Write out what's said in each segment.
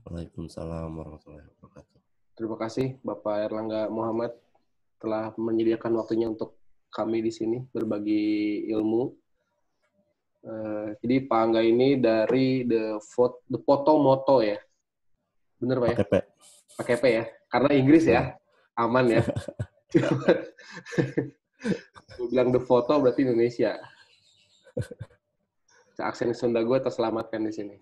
Waalaikumsalam warahmatullahi wabarakatuh. Terima kasih Bapak Erlangga Muhammad telah menyediakan waktunya untuk kami di sini berbagi ilmu. Jadi Pak Angga ini dari The Photo Moto ya, bener Pak ya? Pakai P. Pakai P ya, karena Inggris ya, aman ya. Gue bilang The Photo berarti Indonesia. Aksen Sunda gue terselamatkan di sini.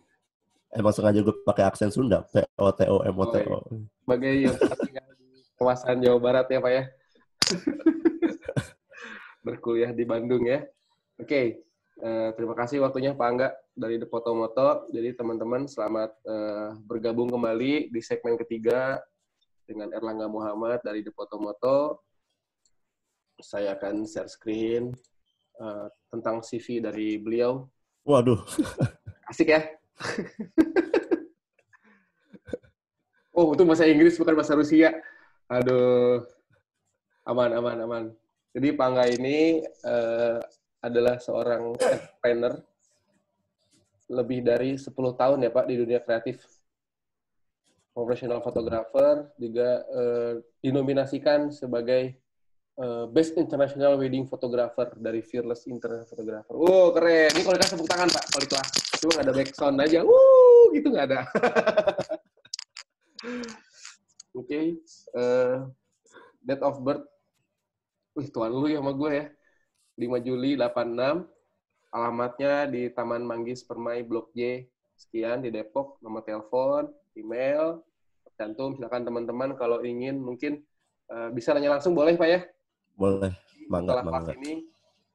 Emang sengaja gue pakai aksen Sunda, P-O-T-O-M-O-T-O. Sebagai yang tinggal di kawasan Jawa Barat ya Pak ya. Berkuliah di Bandung ya. Oke, terima kasih waktunya Pak Angga dari The Photo Moto. Jadi teman-teman selamat bergabung kembali di segmen ketiga dengan Erlangga Muhammad dari The Photo Moto. Saya akan share screen tentang CV dari beliau. Waduh. Asik ya? Oh, itu bahasa Inggris bukan bahasa Rusia. Aduh. Aman. Jadi Pak Angga ini adalah seorang entrepreneur lebih dari 10 tahun ya Pak di dunia kreatif. Professional photographer, juga dinominasikan sebagai Best International Wedding Photographer dari Fearless International Photographer. Oh, keren. Ini kalau dikasih tepuk tangan Pak, kalau kelas. Cuma nggak ada background aja. Gitu nggak ada. Oke. Date of birth. Wih, tuan lu ya sama gue ya. 5 Juli 86. Alamatnya di Taman Manggis Permai Blok J. Sekian di Depok. Nomor telepon, email, tercantum. Silakan teman-teman kalau ingin mungkin bisa nanya langsung boleh Pak ya? Boleh. Setelah Mangga.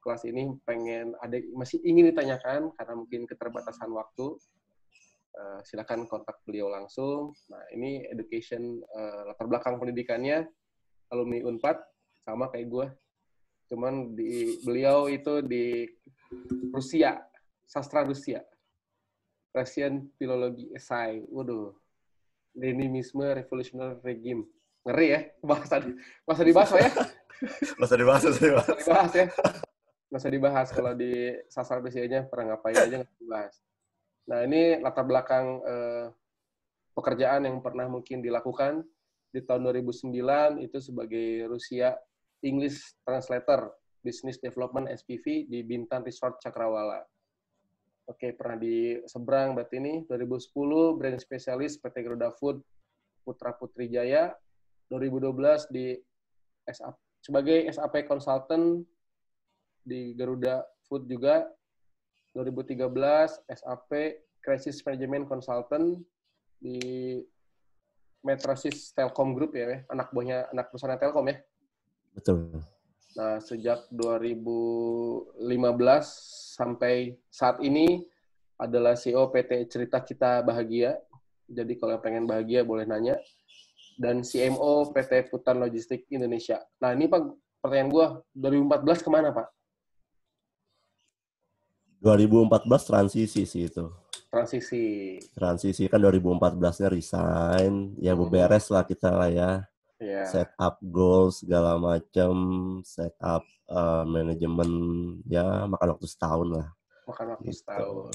kelas ini pengen masih ingin ditanyakan karena mungkin keterbatasan waktu. Silakan kontak beliau langsung. Nah, ini education latar belakang pendidikannya alumni Unpad sama kayak gue. Cuman beliau itu di Rusia, sastra Rusia. Russian Philology Essay. Waduh. Leninisme Revolutionary Regime. Ngeri ya, bahasa dibahas ya? Masa dibahas ya. Masa dibahas kalau di sastra Rusianya pernah ngapain aja nggak dibahas. Nah, ini latar belakang pekerjaan yang pernah mungkin dilakukan di tahun 2009 itu sebagai Rusia English Translator Business Development SPV di Bintan Resort Cakrawala. Oke, pernah di seberang berarti ini 2010 brand spesialis PT Garuda Food Putra Putri Jaya, 2012 di sebagai SAP Consultant di Garuda Food juga, 2013 SAP Crisis Management Consultant di Metrasis Telkom Group ya, anak perusahaan Telkom ya. Betul. Nah, sejak 2015 sampai saat ini adalah CEO PT Cerita Kita Bahagia. Jadi kalau pengen bahagia boleh nanya. Dan CMO PT Futan Logistik Indonesia. Nah, ini Pak, pertanyaan gue, 2014 kemana Pak? 2014 transisi sih itu. Transisi kan 2014-nya resign. Ya beres lah kita lah ya. Yeah. Set up goals segala macam, set up manajemen, ya makan waktu setahun lah. Setahun.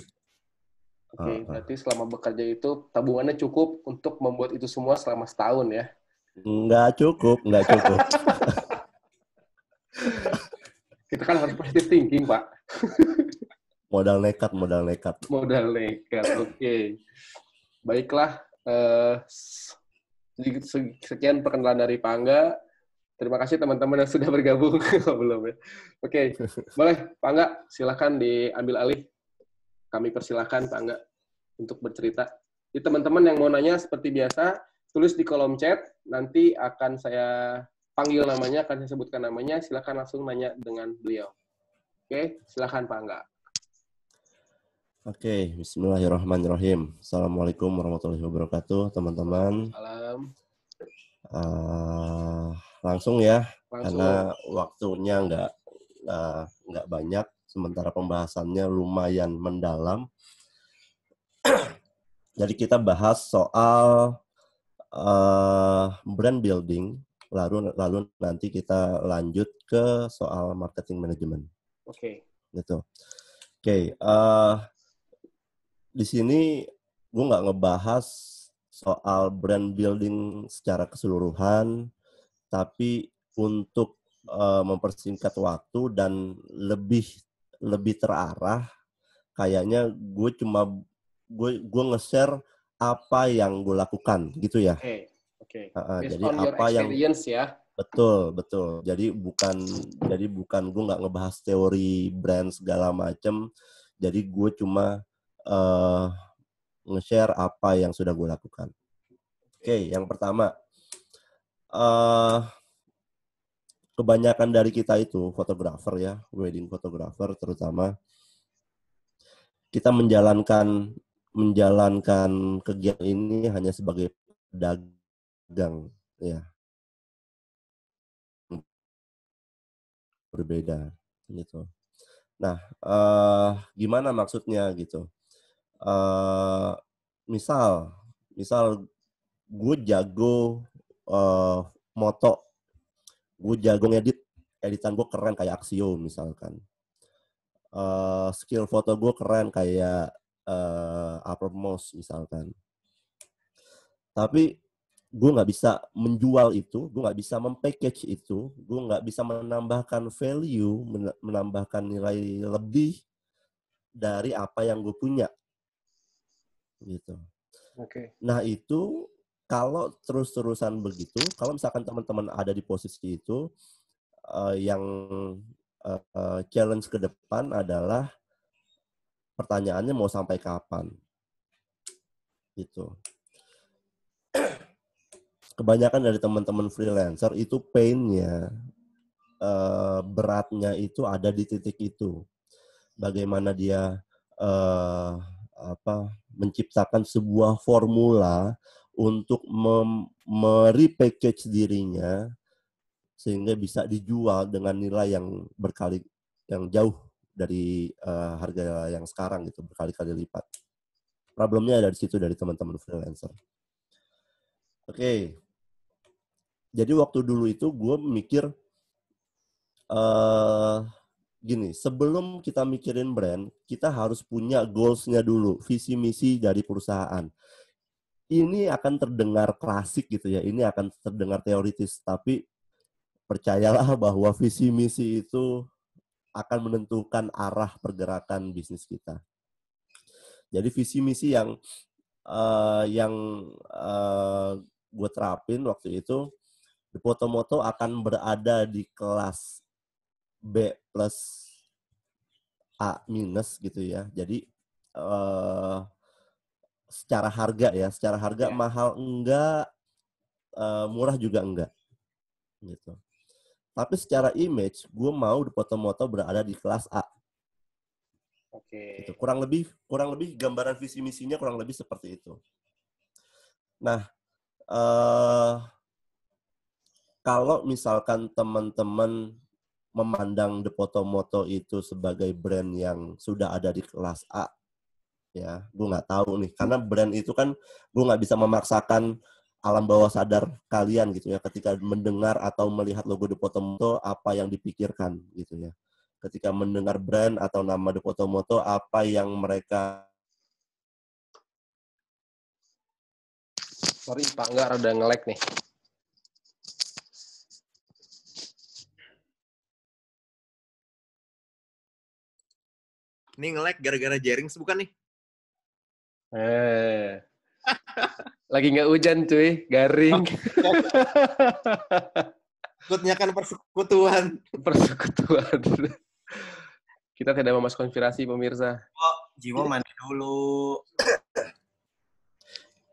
Oke, berarti selama bekerja itu tabungannya cukup untuk membuat itu semua selama setahun ya? Nggak cukup. Kita kan harus positive thinking, Pak. Modal nekat. Oke. Baiklah, sekian perkenalan dari Pak Angga. Terima kasih teman-teman yang sudah bergabung. Belum ya? Oke, boleh Pak Angga, silakan diambil alih. Kami persilakan Pak Angga untuk bercerita. Jadi teman-teman yang mau nanya seperti biasa, tulis di kolom chat. Nanti akan saya panggil namanya, akan saya sebutkan namanya. Silakan langsung nanya dengan beliau. Oke, silakan Pak Angga. Oke, bismillahirrahmanirrahim. Assalamualaikum warahmatullahi wabarakatuh, teman-teman. Salam. Langsung ya, karena waktunya nggak banyak, sementara pembahasannya lumayan mendalam. Jadi kita bahas soal brand building, lalu nanti kita lanjut ke soal marketing management. Oke. Gitu. Oke. Di sini gue nggak ngebahas soal brand building secara keseluruhan, tapi untuk mempersingkat waktu dan lebih terarah, kayaknya gue nge-share apa yang gue lakukan gitu ya. Oke. Uh, Based jadi on your apa yang experience ya. betul. Jadi bukan gue nggak ngebahas teori brand segala macem. Jadi gue cuma nge-share apa yang sudah gue lakukan. Oke, yang pertama, kebanyakan dari kita itu fotografer ya, wedding photographer terutama, kita menjalankan kegiatan ini hanya sebagai pedagang, ya, berbeda gitu. Nah, gimana maksudnya gitu? Misal gue jago moto, gue jago editan gue keren kayak Axio misalkan. Skill foto gue keren kayak Uppermost misalkan. Tapi gue nggak bisa menjual itu, gue nggak bisa mempackage itu, gue nggak bisa menambahkan value, menambahkan nilai lebih dari apa yang gue punya, gitu. Nah itu kalau terus-terusan begitu, kalau misalkan teman-teman ada di posisi itu, yang challenge ke depan adalah pertanyaannya mau sampai kapan, gitu. Kebanyakan dari teman-teman freelancer itu pain-nya, beratnya itu ada di titik itu. Bagaimana dia menciptakan sebuah formula untuk merepackage dirinya sehingga bisa dijual dengan nilai yang jauh dari harga yang sekarang gitu, berkali-kali lipat. Problemnya ada di situ dari teman-teman freelancer. Oke. Jadi waktu dulu itu gue mikir gini, sebelum kita mikirin brand, kita harus punya goals-nya dulu, visi misi dari perusahaan. Ini akan terdengar klasik gitu ya, ini akan terdengar teoritis, tapi percayalah bahwa visi misi itu akan menentukan arah pergerakan bisnis kita. Jadi visi misi yang gue terapin waktu itu, Depotomoto akan berada di kelas B plus A minus gitu ya. Jadi secara harga mahal enggak, murah juga enggak gitu. Tapi secara image, gue mau Depotomoto berada di kelas A. Gitu. Kurang lebih gambaran visi misinya kurang lebih seperti itu. Nah, kalau misalkan teman-teman memandang Depotomoto itu sebagai brand yang sudah ada di kelas A, ya, gue nggak tahu nih, karena brand itu kan gue nggak bisa memaksakan alam bawah sadar kalian gitu ya, ketika mendengar atau melihat logo Depotomoto apa yang dipikirkan gitu ya. Ketika mendengar brand atau nama Depotomoto apa yang mereka. Sorry Pak, nggak rada nge-lag nih. Ini nge-lag gara-gara Jerings bukan nih? Lagi nggak hujan cuy, garing. Ikutnya kan persekutuan. Persekutuan. Kita tidak membahas konspirasi pemirsa. Oh, Jimo mandi dulu.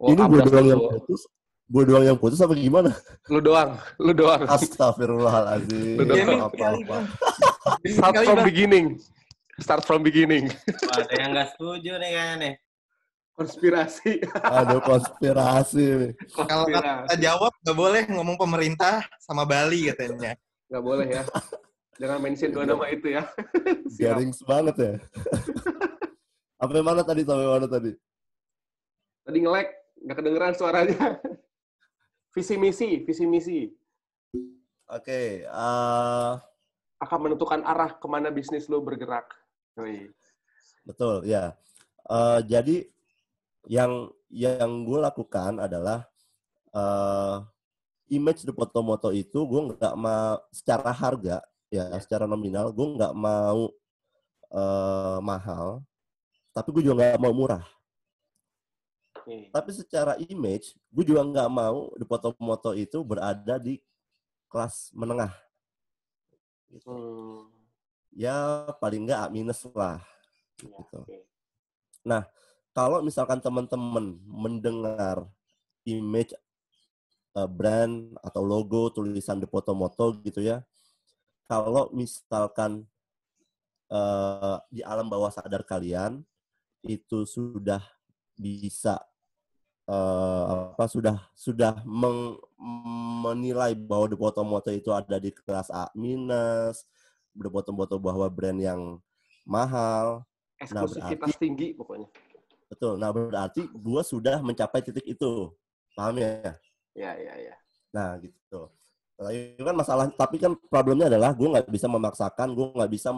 Ini gue doang yang putus. Gue doang yang putus apa gimana? Lu doang. Astagfirullahaladzim. Lu doang. Apa-apa. Start from beginning. Ada yang nggak setuju nih kayaknya nih. Konspirasi. Aduh, konspirasi. Kalau kita jawab nggak boleh ngomong pemerintah sama Bali katanya. Nggak boleh ya. Jangan mention dua nama itu ya. Garings banget ya. Sampai mana tadi? Tadi nge-lag, nggak kedengeran suaranya. Visi misi. Oke. Akan menentukan arah kemana bisnis lo bergerak. Betul, ya. Jadi yang gue lakukan adalah image Depotomoto itu gue nggak mau secara harga ya, secara nominal gue nggak mau mahal, tapi gue juga nggak mau murah. Tapi secara image gue juga nggak mau Depotomoto itu berada di kelas menengah. Gitu. Ya paling nggak A- lah. Gitu. Nah, kalau misalkan teman-teman mendengar image brand atau logo tulisan Depotomoto gitu ya, kalau misalkan di alam bawah sadar kalian itu sudah bisa menilai bahwa Depotomoto itu ada di kelas A minus, Depotomoto bahwa brand yang mahal. Eksklusivitas tinggi pokoknya. Betul. Nah, berarti gue sudah mencapai titik itu. Paham ya? Ya. Nah, gitu. Nah, itu kan masalah, tapi kan problemnya adalah gue nggak bisa memaksakan, gue nggak bisa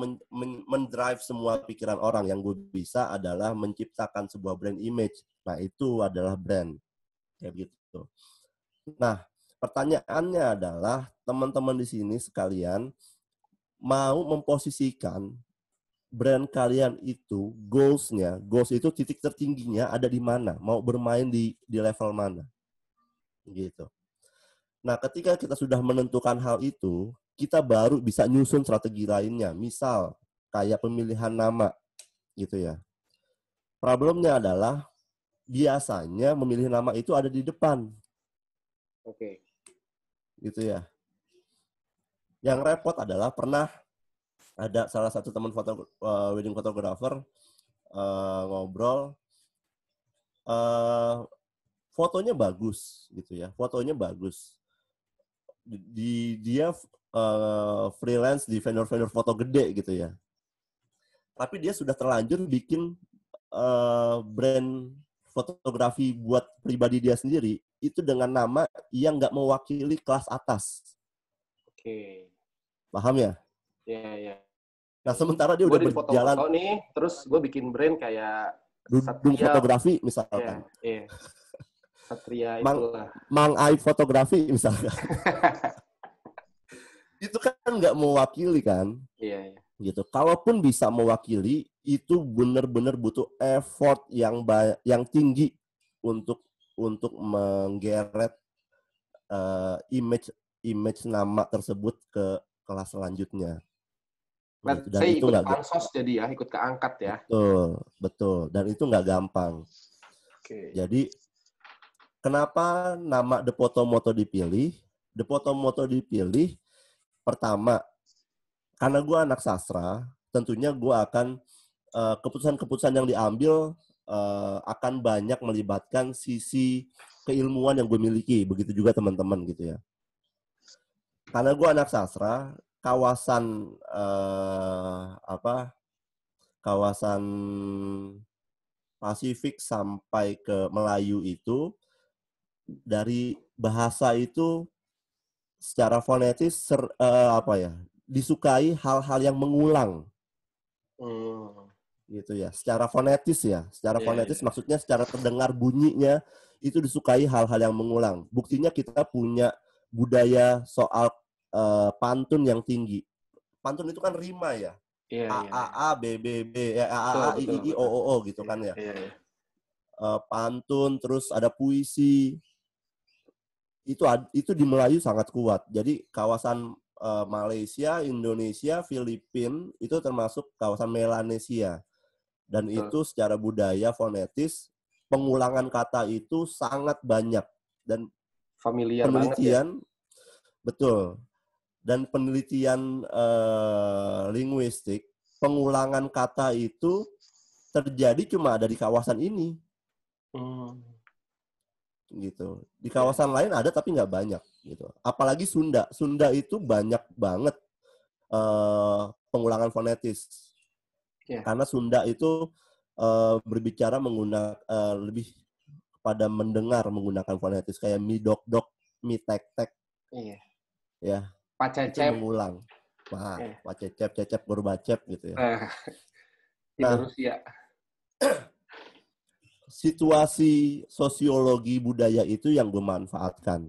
mendrive semua pikiran orang. Yang gue bisa adalah menciptakan sebuah brand image. Nah, itu adalah brand. Kayak gitu. Nah, pertanyaannya adalah teman-teman di sini sekalian mau memposisikan brand kalian itu goals itu titik tertingginya ada di mana? Mau bermain di level mana? Gitu. Nah, ketika kita sudah menentukan hal itu, kita baru bisa nyusun strategi lainnya. Misal kayak pemilihan nama gitu ya. Problemnya adalah biasanya memilih nama itu ada di depan. Oke. Gitu ya. Yang repot adalah pernah ada salah satu teman wedding photographer ngobrol, fotonya bagus gitu ya, fotonya bagus. Dia freelance di vendor-vendor foto gede gitu ya. Tapi dia sudah terlanjur bikin brand fotografi buat pribadi dia sendiri itu dengan nama yang nggak mewakili kelas atas. Oke. Paham ya? Iya. Nah, sementara dia Gue udah di berjalan foto-foto nih, terus gue bikin brand kayak Dudung Satria. fotografi misalkan. Iya. Satria itulah. Mang Aib fotografi misalkan. Itu kan nggak mewakili kan? Iya. Gitu. Kalaupun bisa mewakili, itu benar-benar butuh effort yang tinggi untuk menggeret image nama tersebut ke kelas selanjutnya. Gitu. Dan Saya itu ikut nggak pansos jadi ya, ikut keangkat ya. betul. Dan itu nggak gampang. Oke. Jadi kenapa nama Depotomoto dipilih? Depotomoto dipilih pertama karena gue anak sastra, tentunya gue akan keputusan-keputusan yang diambil akan banyak melibatkan sisi keilmuan yang gue miliki. Begitu juga teman-teman gitu ya. Karena gue anak sastra, kawasan kawasan Pasifik sampai ke Melayu itu dari bahasa itu secara fonetis disukai hal-hal yang mengulang. Gitu ya. Secara fonetis maksudnya secara terdengar bunyinya itu disukai hal-hal yang mengulang. Buktinya kita punya budaya soal pantun yang tinggi. Pantun itu kan rima ya. A B B B A I O gitu kan ya. Pantun terus ada puisi. Itu di Melayu sangat kuat. Jadi kawasan Malaysia, Indonesia, Filipina itu termasuk kawasan Melanesia. Dan itu secara budaya fonetis pengulangan kata itu sangat banyak dan familiar penelitian banget ya. Betul. Dan penelitian linguistik pengulangan kata itu terjadi cuma ada di kawasan ini. Gitu. Di kawasan lain ada tapi nggak banyak gitu. Apalagi Sunda. Sunda itu banyak banget pengulangan fonetis. Karena Sunda itu berbicara menggunakan lebih pada mendengar menggunakan fonetis kayak mi dok dok, mi tek tek. Iya. Ya. Pacecep. Itu mengulang. Pacecep, cecep, gorbacep gitu ya. Nah, Rusia. situasi sosiologi budaya itu yang gue manfaatkan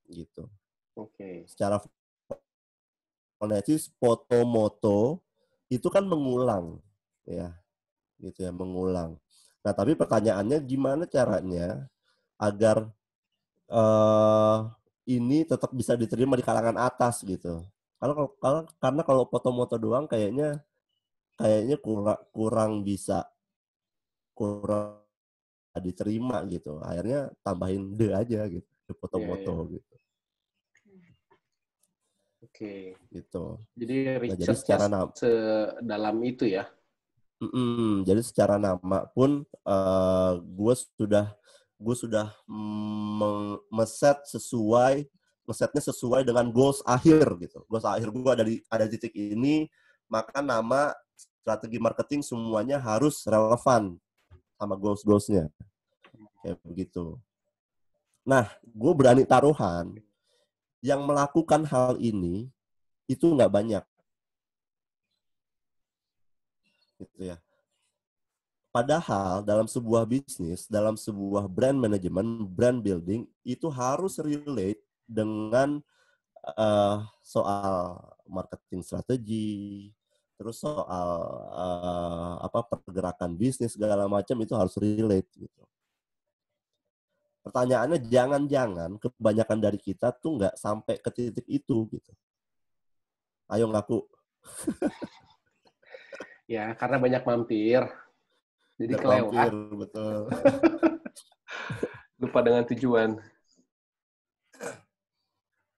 gitu. Oke. Secara fonetis foto-moto itu kan mengulang ya, gitu ya, mengulang. Nah, tapi pertanyaannya gimana caranya agar ini tetap bisa diterima di kalangan atas gitu. Karena kalau foto-moto doang kayaknya kurang diterima gitu. Akhirnya tambahin de aja gitu, de foto-moto Iya. gitu. Oke. Gitu. Jadi Nah, jadi research-nya sedalam itu ya. Jadi secara nama pun gue sudah ngesetnya sesuai dengan goals akhir gitu. Goals akhir gue ada di titik ini, maka nama strategi marketing semuanya harus relevan sama goals-goalsnya. Kayak begitu. Nah, gue berani taruhan yang melakukan hal ini itu nggak banyak. Gitu ya. Padahal dalam sebuah bisnis, dalam sebuah brand management, brand building, itu harus relate dengan soal marketing strategi, terus soal pergerakan bisnis segala macam itu harus relate gitu. Pertanyaannya jangan-jangan kebanyakan dari kita tuh nggak sampai ke titik itu gitu. Ayo ngaku. Ya, karena banyak mampir. Jadi Nggak kelewat. mampir, betul. Lupa dengan tujuan.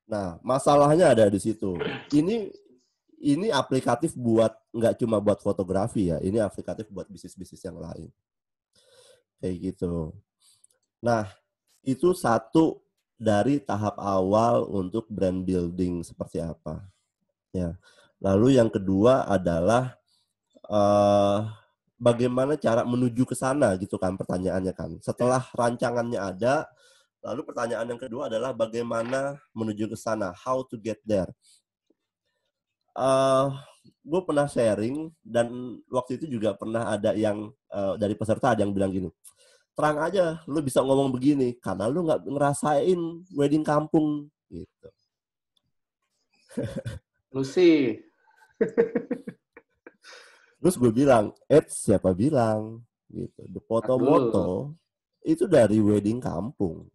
Nah, masalahnya ada di situ. Ini aplikatif buat nggak cuma buat fotografi ya, ini aplikatif buat bisnis-bisnis yang lain. Kayak gitu. Nah, itu satu dari tahap awal untuk brand building seperti apa. Ya. Lalu yang kedua adalah bagaimana cara menuju ke sana gitu kan pertanyaannya kan. Setelah rancangannya ada, lalu pertanyaan yang kedua adalah bagaimana menuju ke sana, how to get there. Gue pernah sharing dan waktu itu juga pernah ada yang dari peserta ada yang bilang gini, terang aja lu bisa ngomong begini karena lu nggak ngerasain wedding kampung gitu. Lu sih. Terus gue bilang, siapa bilang gitu. The foto-moto itu dari wedding kampung.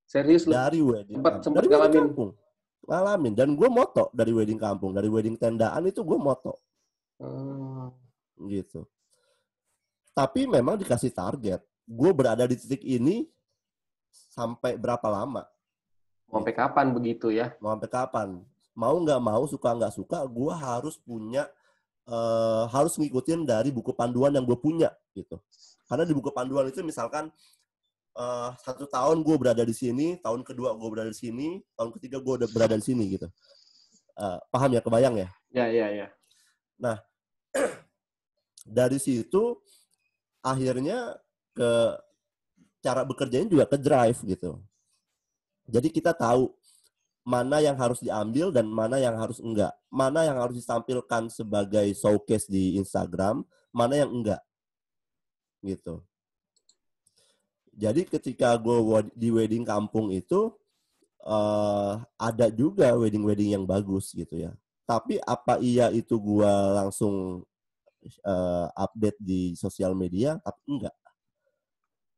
Serius lu? Dari wedding Sempat kampung. Dari wedding ngalamin. kampung. Ngalamin. Dan gue moto dari wedding kampung. Dari wedding tendaan itu gue moto. Gitu. Tapi memang dikasih target. Gue berada di titik ini sampai berapa lama. Mau sampai kapan begitu ya? Mau sampai kapan. Mau nggak mau, suka nggak suka, gue harus punya, harus ngikutin dari buku panduan yang gue punya. Gitu. Karena di buku panduan itu misalkan, 1 tahun gue berada di sini, tahun kedua gue berada di sini, tahun ketiga gue udah berada di sini gitu. Paham ya, kebayang ya? Ya. Nah, dari situ akhirnya ke cara bekerjanya juga ke drive gitu. Jadi kita tahu mana yang harus diambil dan mana yang harus enggak. Mana yang harus ditampilkan sebagai showcase di Instagram, mana yang enggak. Gitu. Jadi ketika gue di wedding kampung itu, ada juga wedding-wedding yang bagus gitu ya. Tapi apa iya itu gue langsung update di sosial media? Tapi enggak.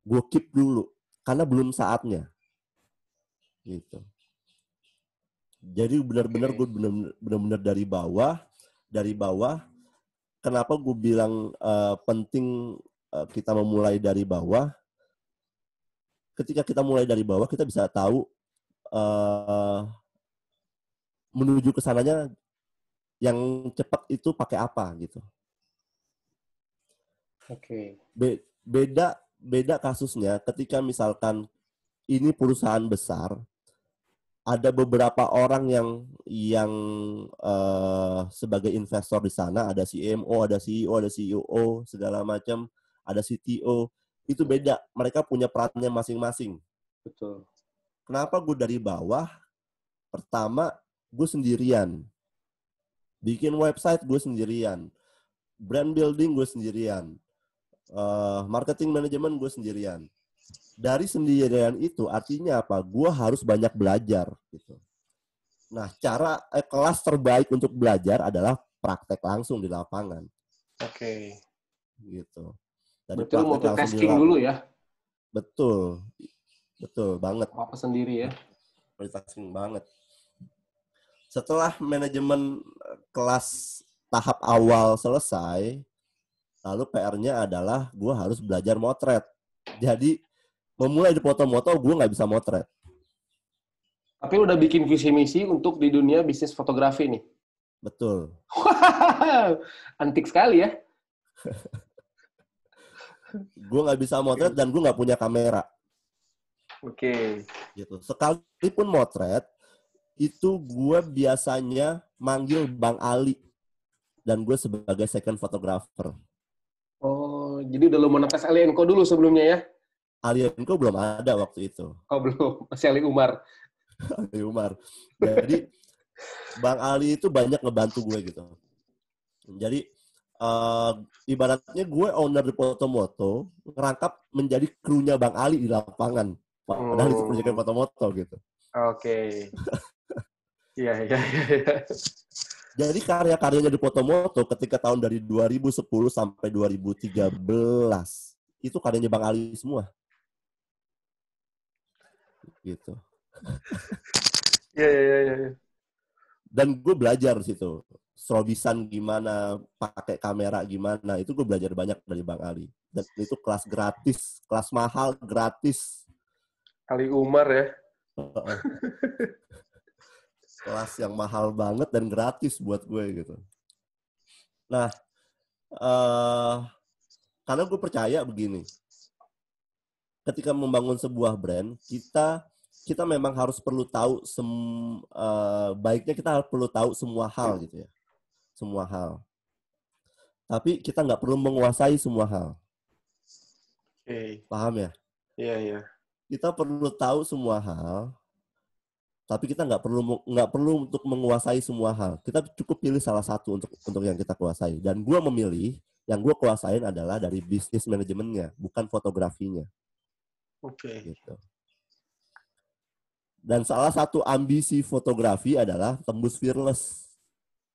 Gue keep dulu. Karena belum saatnya. Gitu. Jadi benar-benar gue benar-benar dari bawah. Kenapa gue bilang penting kita memulai dari bawah? Ketika kita mulai dari bawah, kita bisa tahu menuju ke sananya yang cepat itu pakai apa gitu. Oke. Beda kasusnya ketika misalkan ini perusahaan besar, ada beberapa orang yang sebagai investor di sana, ada CMO, ada CEO, ada COO, segala macam, ada CTO, itu beda. Mereka punya perannya masing-masing. Betul. Kenapa gue dari bawah? Pertama, gue sendirian. Bikin website gue sendirian. Brand building gue sendirian. marketing manajemen gue sendirian. Dari sendirian itu artinya apa? Gue harus banyak belajar gitu. Nah, kelas terbaik untuk belajar adalah praktek langsung di lapangan. Oke. Gitu. Dari Berarti lu praktek langsung multitasking dulu ya? Betul. Betul banget. Apa sendiri ya? Multitasking banget. Setelah manajemen kelas tahap awal selesai, lalu PR-nya adalah gue harus belajar motret. Jadi, memulai di foto-moto, gue nggak bisa motret. Tapi lu udah bikin visi misi untuk di dunia bisnis fotografi nih? Betul. Antik sekali ya? Gue nggak bisa motret dan gue nggak punya kamera. Oke. Gitu. Sekalipun motret, itu gue biasanya manggil Bang Ali. Dan gue sebagai second photographer. Oh, jadi udah lu menetes Alienko dulu sebelumnya ya? Alienko belum ada waktu itu. Oh, belum. Masih Ali Umar. Ali Umar. Jadi, Bang Ali itu banyak ngebantu gue gitu. Jadi, ibaratnya gue owner di foto-moto, ngerangkap menjadi krunya Bang Ali di lapangan. Padahal itu proyeknya foto-moto gitu. Oke. Iya. Jadi karya-karyanya di foto-moto ketika tahun dari 2010 sampai 2013, itu karyanya Bang Ali semua. Gitu. Iya. Dan gue belajar di situ. Strobisan gimana, pakai kamera gimana, itu gue belajar banyak dari Bang Ali. Dan itu kelas gratis, kelas mahal gratis. Ali Umar ya. Kelas yang mahal banget dan gratis buat gue gitu. Nah, karena gue percaya begini, ketika membangun sebuah brand, kita memang harus perlu tahu baiknya kita harus perlu tahu semua hal gitu ya, semua hal. Tapi kita nggak perlu menguasai semua hal. Paham ya? Iya. Kita perlu tahu semua hal. Tapi kita nggak perlu untuk menguasai semua hal. Kita cukup pilih salah satu untuk yang kita kuasai. Dan gue memilih yang gue kuasain adalah dari bisnis manajemennya, bukan fotografinya. Oke. Gitu. Dan salah satu ambisi fotografi adalah tembus fearless.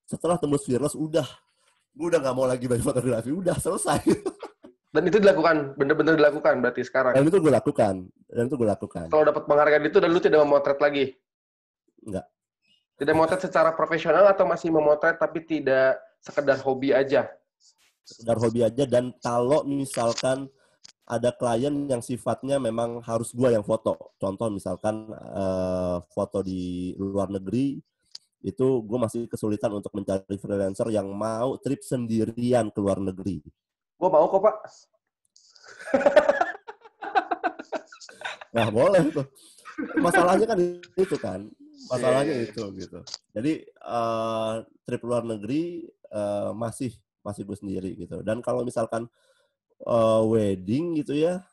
Setelah tembus fearless, gue udah nggak mau lagi banyak fotografi, udah selesai. Dan itu dilakukan, benar-benar dilakukan berarti sekarang. Dan itu gue lakukan. Kalau dapat penghargaan itu dan lu tidak memotret lagi? Enggak. Tidak memotret secara profesional atau masih memotret tapi tidak sekedar hobi aja? Sekedar hobi aja, dan kalau misalkan ada klien yang sifatnya memang harus gue yang foto. Contoh misalkan foto di luar negeri, itu gue masih kesulitan untuk mencari freelancer yang mau trip sendirian ke luar negeri. Gue mau kok, Pak. Nah, boleh tuh. Masalahnya kan itu kan. Masalahnya itu gitu. Jadi trip luar negeri masih gue sendiri gitu. Dan kalau misalkan wedding gitu ya,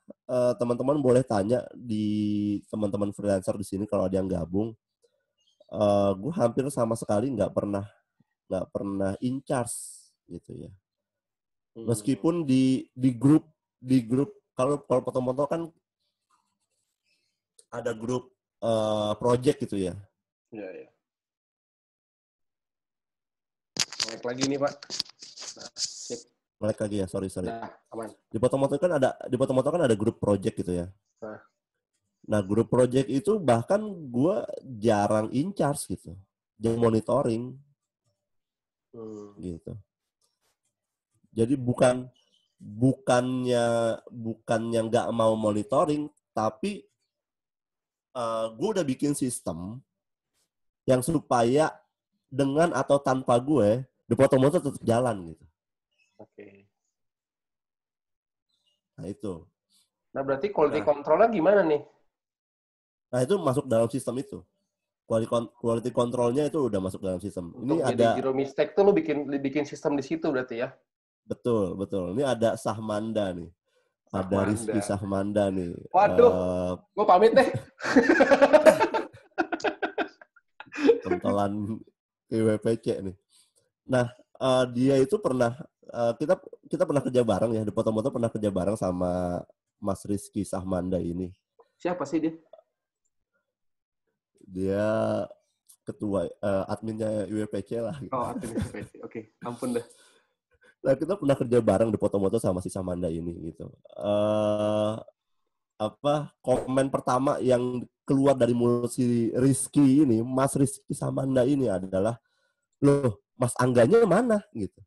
teman-teman boleh tanya di teman-teman freelancer di sini kalau ada yang gabung. Gue hampir sama sekali nggak pernah in charge gitu ya. Meskipun di grup kalau foto-foto kan ada grup project gitu ya. Iya. Naik lagi nih, Pak. Nah, sip. Melek lagi ya, sorry. Nah, aman. Di foto-foto kan ada grup project gitu ya. Nah, grup project itu bahkan gue jarang in charge gitu. Jarang monitoring. Gitu. Jadi bukannya nggak mau monitoring, tapi gue udah bikin sistem yang supaya dengan atau tanpa gue, di foto-foto tetap jalan gitu. Oke. Nah itu. Nah berarti quality control-nya gimana nih? Nah itu masuk dalam sistem itu. Quality control-nya itu udah masuk dalam sistem. Untuk Ini jadi ada zero mistake tuh lu bikin sistem di situ berarti ya? Betul. Ini ada Sahmanda nih. Ada Rizky Sahmanda nih. Waduh, gue pamit deh. Pentolan IWPC nih. Nah, dia itu pernah kita pernah kerja bareng ya, Depotomoto pernah kerja bareng sama Mas Rizky Sahmanda ini. Siapa sih dia? Dia ketua adminnya IWPC lah. Gitu. Oh, admin IWPC. Oke, ampun dah. Nah, kita pernah kerja bareng Depotomoto sama si Sahmanda ini gitu. Komen pertama yang keluar dari mulut si Rizky ini, Mas Rizky Sahmanda ini adalah, loh, Mas Angganya mana gitu.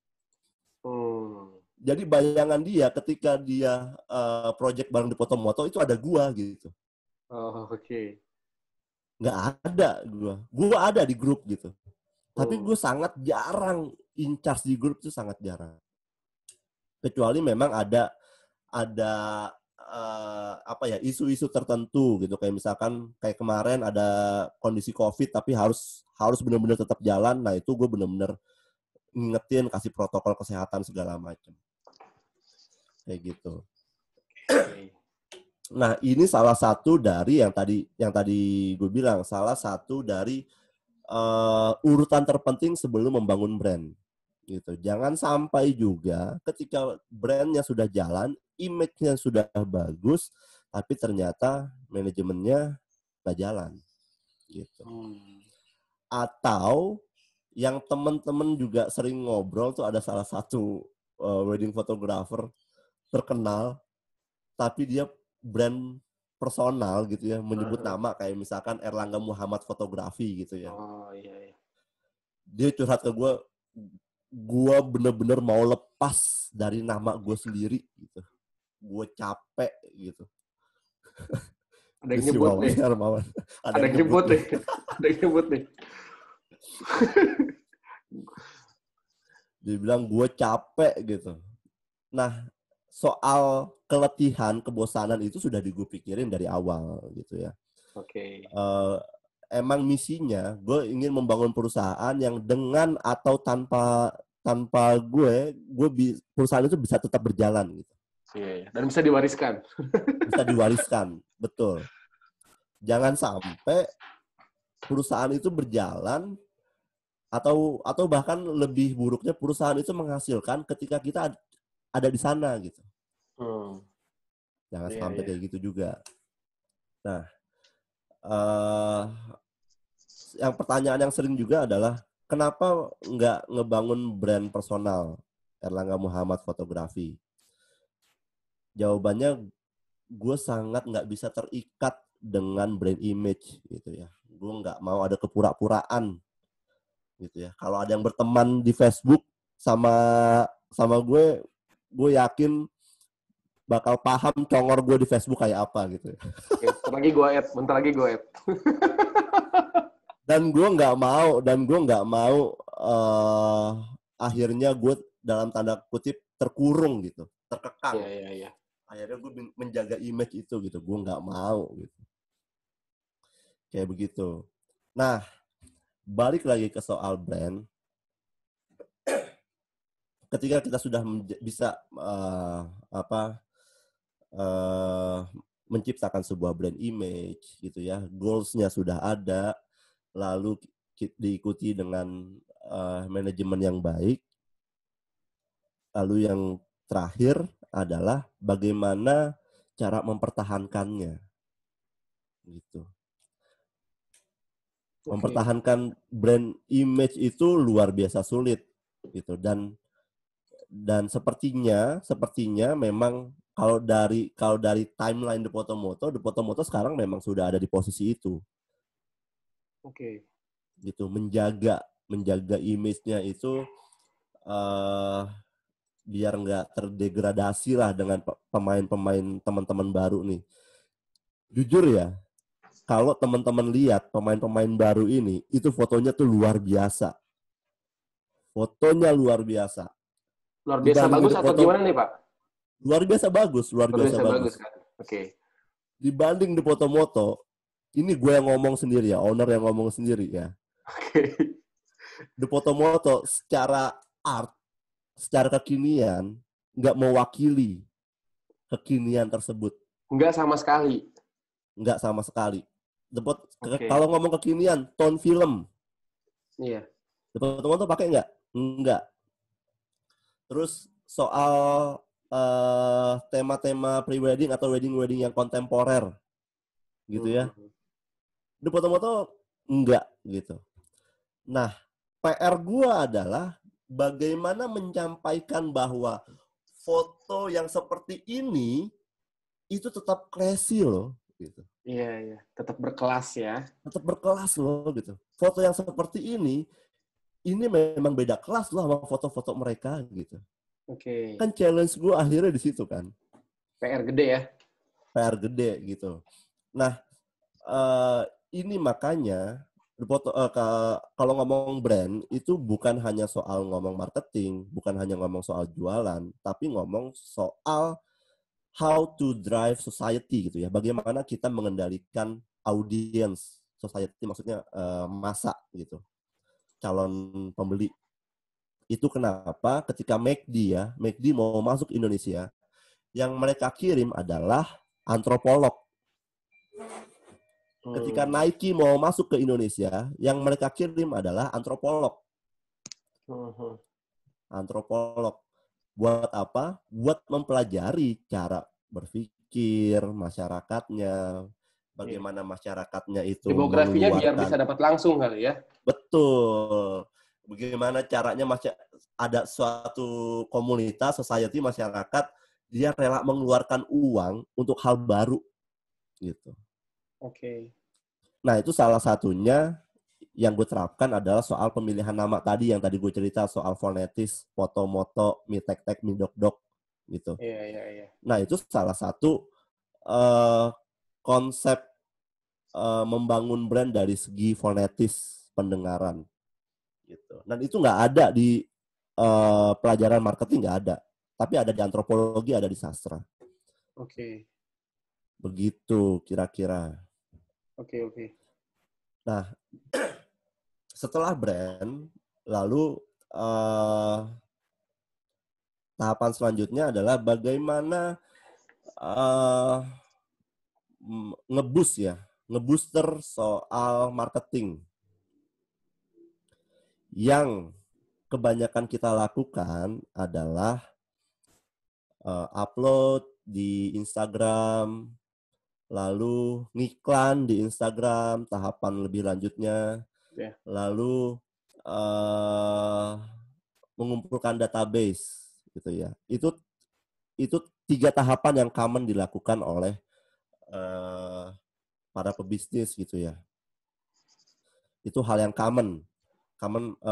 Jadi bayangan dia ketika dia project bareng Depotomoto itu ada gua gitu. Oh, oke. Nggak ada gua. Gua ada di grup gitu. Tapi gue sangat jarang in charge di grup, itu sangat jarang. Kecuali memang ada isu-isu tertentu gitu, kayak misalkan kayak kemarin ada kondisi COVID tapi harus benar-benar tetap jalan. Nah, itu gue benar-benar ngingetin, kasih protokol kesehatan segala macam. Kayak gitu. Nah, ini salah satu dari yang tadi gue bilang, salah satu dari urutan terpenting sebelum membangun brand. Gitu. Jangan sampai juga ketika brandnya sudah jalan, image-nya sudah bagus, tapi ternyata manajemennya nggak jalan. Gitu. Atau yang teman-teman juga sering ngobrol tuh, ada salah satu wedding photographer terkenal, tapi dia brand personal gitu ya, menyebut nama kayak misalkan Erlangga Muhammad Fotografi gitu ya. Oh iya. Dia curhat ke gue bener-bener mau lepas dari nama gue sendiri gitu. Gue capek gitu. Ada yang nyebut nih. Ada yang nyebut nih. Ada yang nyebut nih. Dia bilang gue capek gitu. Nah, soal keletihan, kebosanan itu sudah gue pikirin dari awal gitu ya. Oke. Emang misinya gue ingin membangun perusahaan yang dengan atau tanpa perusahaan itu bisa tetap berjalan gitu. Iya. Dan bisa diwariskan. Bisa diwariskan, betul. Jangan sampai perusahaan itu berjalan atau bahkan lebih buruknya perusahaan itu menghasilkan ketika kita ada di sana gitu. Jangan sampai kayak gitu juga. Nah, yang pertanyaan yang sering juga adalah kenapa nggak ngebangun brand personal Erlangga Muhammad Fotografi? Jawabannya, gue sangat nggak bisa terikat dengan brand image gitu ya. Gue nggak mau ada kepura-puraan gitu ya. Kalau ada yang berteman di Facebook sama gue yakin bakal paham congor gue di Facebook kayak apa gitu. Bentar lagi gue add. Dan gue nggak mau akhirnya gue dalam tanda kutip terkurung gitu, terkekang. Iya. Akhirnya gue menjaga image itu gitu, gue nggak mau gitu. Kayak begitu. Nah, balik lagi ke soal brand. Ketika kita sudah bisa menciptakan sebuah brand image gitu ya, goals-nya sudah ada, lalu diikuti dengan manajemen yang baik. Lalu yang terakhir adalah bagaimana cara mempertahankannya. Gitu. Mempertahankan brand image itu luar biasa sulit gitu, dan sepertinya memang kalau dari timeline Depotomoto sekarang memang sudah ada di posisi itu. Oke. Gitu, menjaga image-nya itu biar nggak terdegradasi lah dengan pemain-pemain teman-teman baru nih. Jujur ya, kalau teman-teman lihat pemain-pemain baru ini, itu fotonya tuh luar biasa. Fotonya luar biasa. Luar biasa bagus atau gimana nih, Pak? Luar biasa bagus. Luar biasa bagus kan? Oke. Dibanding Depotomoto, ini gue yang ngomong sendiri ya, owner yang ngomong sendiri ya. Oke. Depotomoto secara art, secara kekinian, nggak mewakili kekinian tersebut. Nggak sama sekali. Kalau ngomong kekinian, tone film. Iya. Depotomoto pakai nggak? Nggak. Terus soal tema-tema pre-wedding atau wedding-wedding yang kontemporer gitu ya. Di foto-foto enggak gitu. Nah, PR gua adalah bagaimana menyampaikan bahwa foto yang seperti ini itu tetap classy loh gitu. Iya, tetap berkelas ya. Tetap berkelas loh gitu. Foto yang seperti ini memang beda kelas loh sama foto-foto mereka gitu. Oke. Kan challenge gue akhirnya di situ kan. PR gede ya. PR gede gitu. Nah, ini makanya kalau ngomong brand itu bukan hanya soal ngomong marketing, bukan hanya ngomong soal jualan, tapi ngomong soal how to drive society gitu ya. Bagaimana kita mengendalikan audience society, maksudnya massa gitu. Calon pembeli. Itu kenapa ketika McD mau masuk Indonesia, yang mereka kirim adalah antropolog. Ketika Nike mau masuk ke Indonesia, yang mereka kirim adalah antropolog. Antropolog. Buat apa? Buat mempelajari cara berpikir masyarakatnya, bagaimana masyarakatnya itu demografinya biar mengeluarkan. bisa dapat langsung kali ya. Betul. Bagaimana caranya ada suatu komunitas, society, masyarakat, dia rela mengeluarkan uang untuk hal baru. Gitu. Oke. Nah, itu salah satunya yang gue terapkan adalah soal pemilihan nama tadi, yang tadi gue cerita, soal fonetis, foto-moto, mi-tek-tek, mi-dok-dok, gitu. Iya. Nah, itu salah satu konsep membangun brand dari segi fonetis pendengaran. Gitu. Dan itu nggak ada di pelajaran marketing, nggak ada. Tapi ada di antropologi, ada di sastra. Oke. Begitu kira-kira. Oke. Nah, setelah brand, lalu tahapan selanjutnya adalah bagaimana ngebooster soal marketing. Yang kebanyakan kita lakukan adalah upload di Instagram, lalu ngiklan di Instagram, tahapan lebih lanjutnya, lalu mengumpulkan database, gitu ya. Itu 3 tahapan yang common dilakukan oleh para pebisnis gitu ya. Itu hal yang common.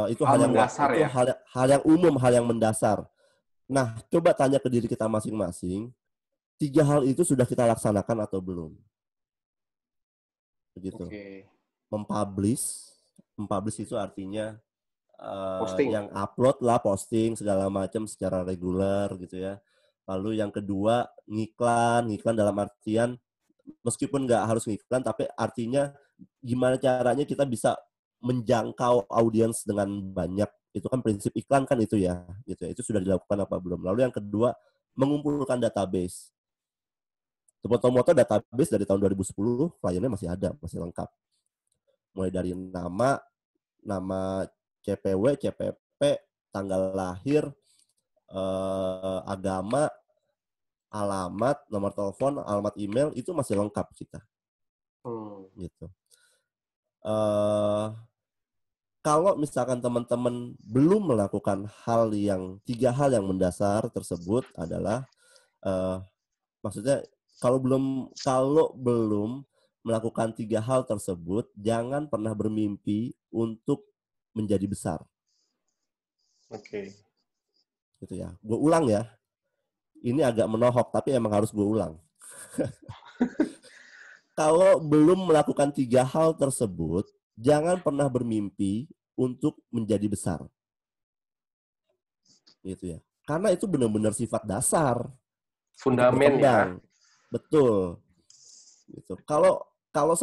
Itu hal yang mendasar ya. hal yang umum, hal yang mendasar. Nah, coba tanya ke diri kita masing-masing, 3 hal itu sudah kita laksanakan atau belum? Begitu. Mempublish itu artinya yang upload lah, posting segala macam secara reguler gitu ya. Lalu yang kedua, ngiklan dalam artian meskipun nggak harus ngiklan, tapi artinya gimana caranya kita bisa menjangkau audiens dengan banyak. Itu kan prinsip iklan kan itu ya, gitu. Itu sudah dilakukan apa belum? Lalu yang kedua, mengumpulkan database. Foto-foto database dari tahun 2010, kliennya masih ada, masih lengkap. Mulai dari nama CPW, CPP, tanggal lahir, agama, alamat, nomor telepon, alamat email, itu masih lengkap kita. Gitu. Kalau misalkan teman-teman belum melakukan 3 hal yang mendasar tersebut adalah maksudnya kalau belum melakukan 3 hal tersebut, jangan pernah bermimpi untuk menjadi besar. Oke. Gitu ya. Gue ulang ya. Ini agak menohok tapi emang harus gue ulang. Kalau belum melakukan 3 hal tersebut, jangan pernah bermimpi untuk menjadi besar. Gitu ya. Karena itu benar-benar sifat dasar. Fundamen ya. Betul. Gitu. Kalau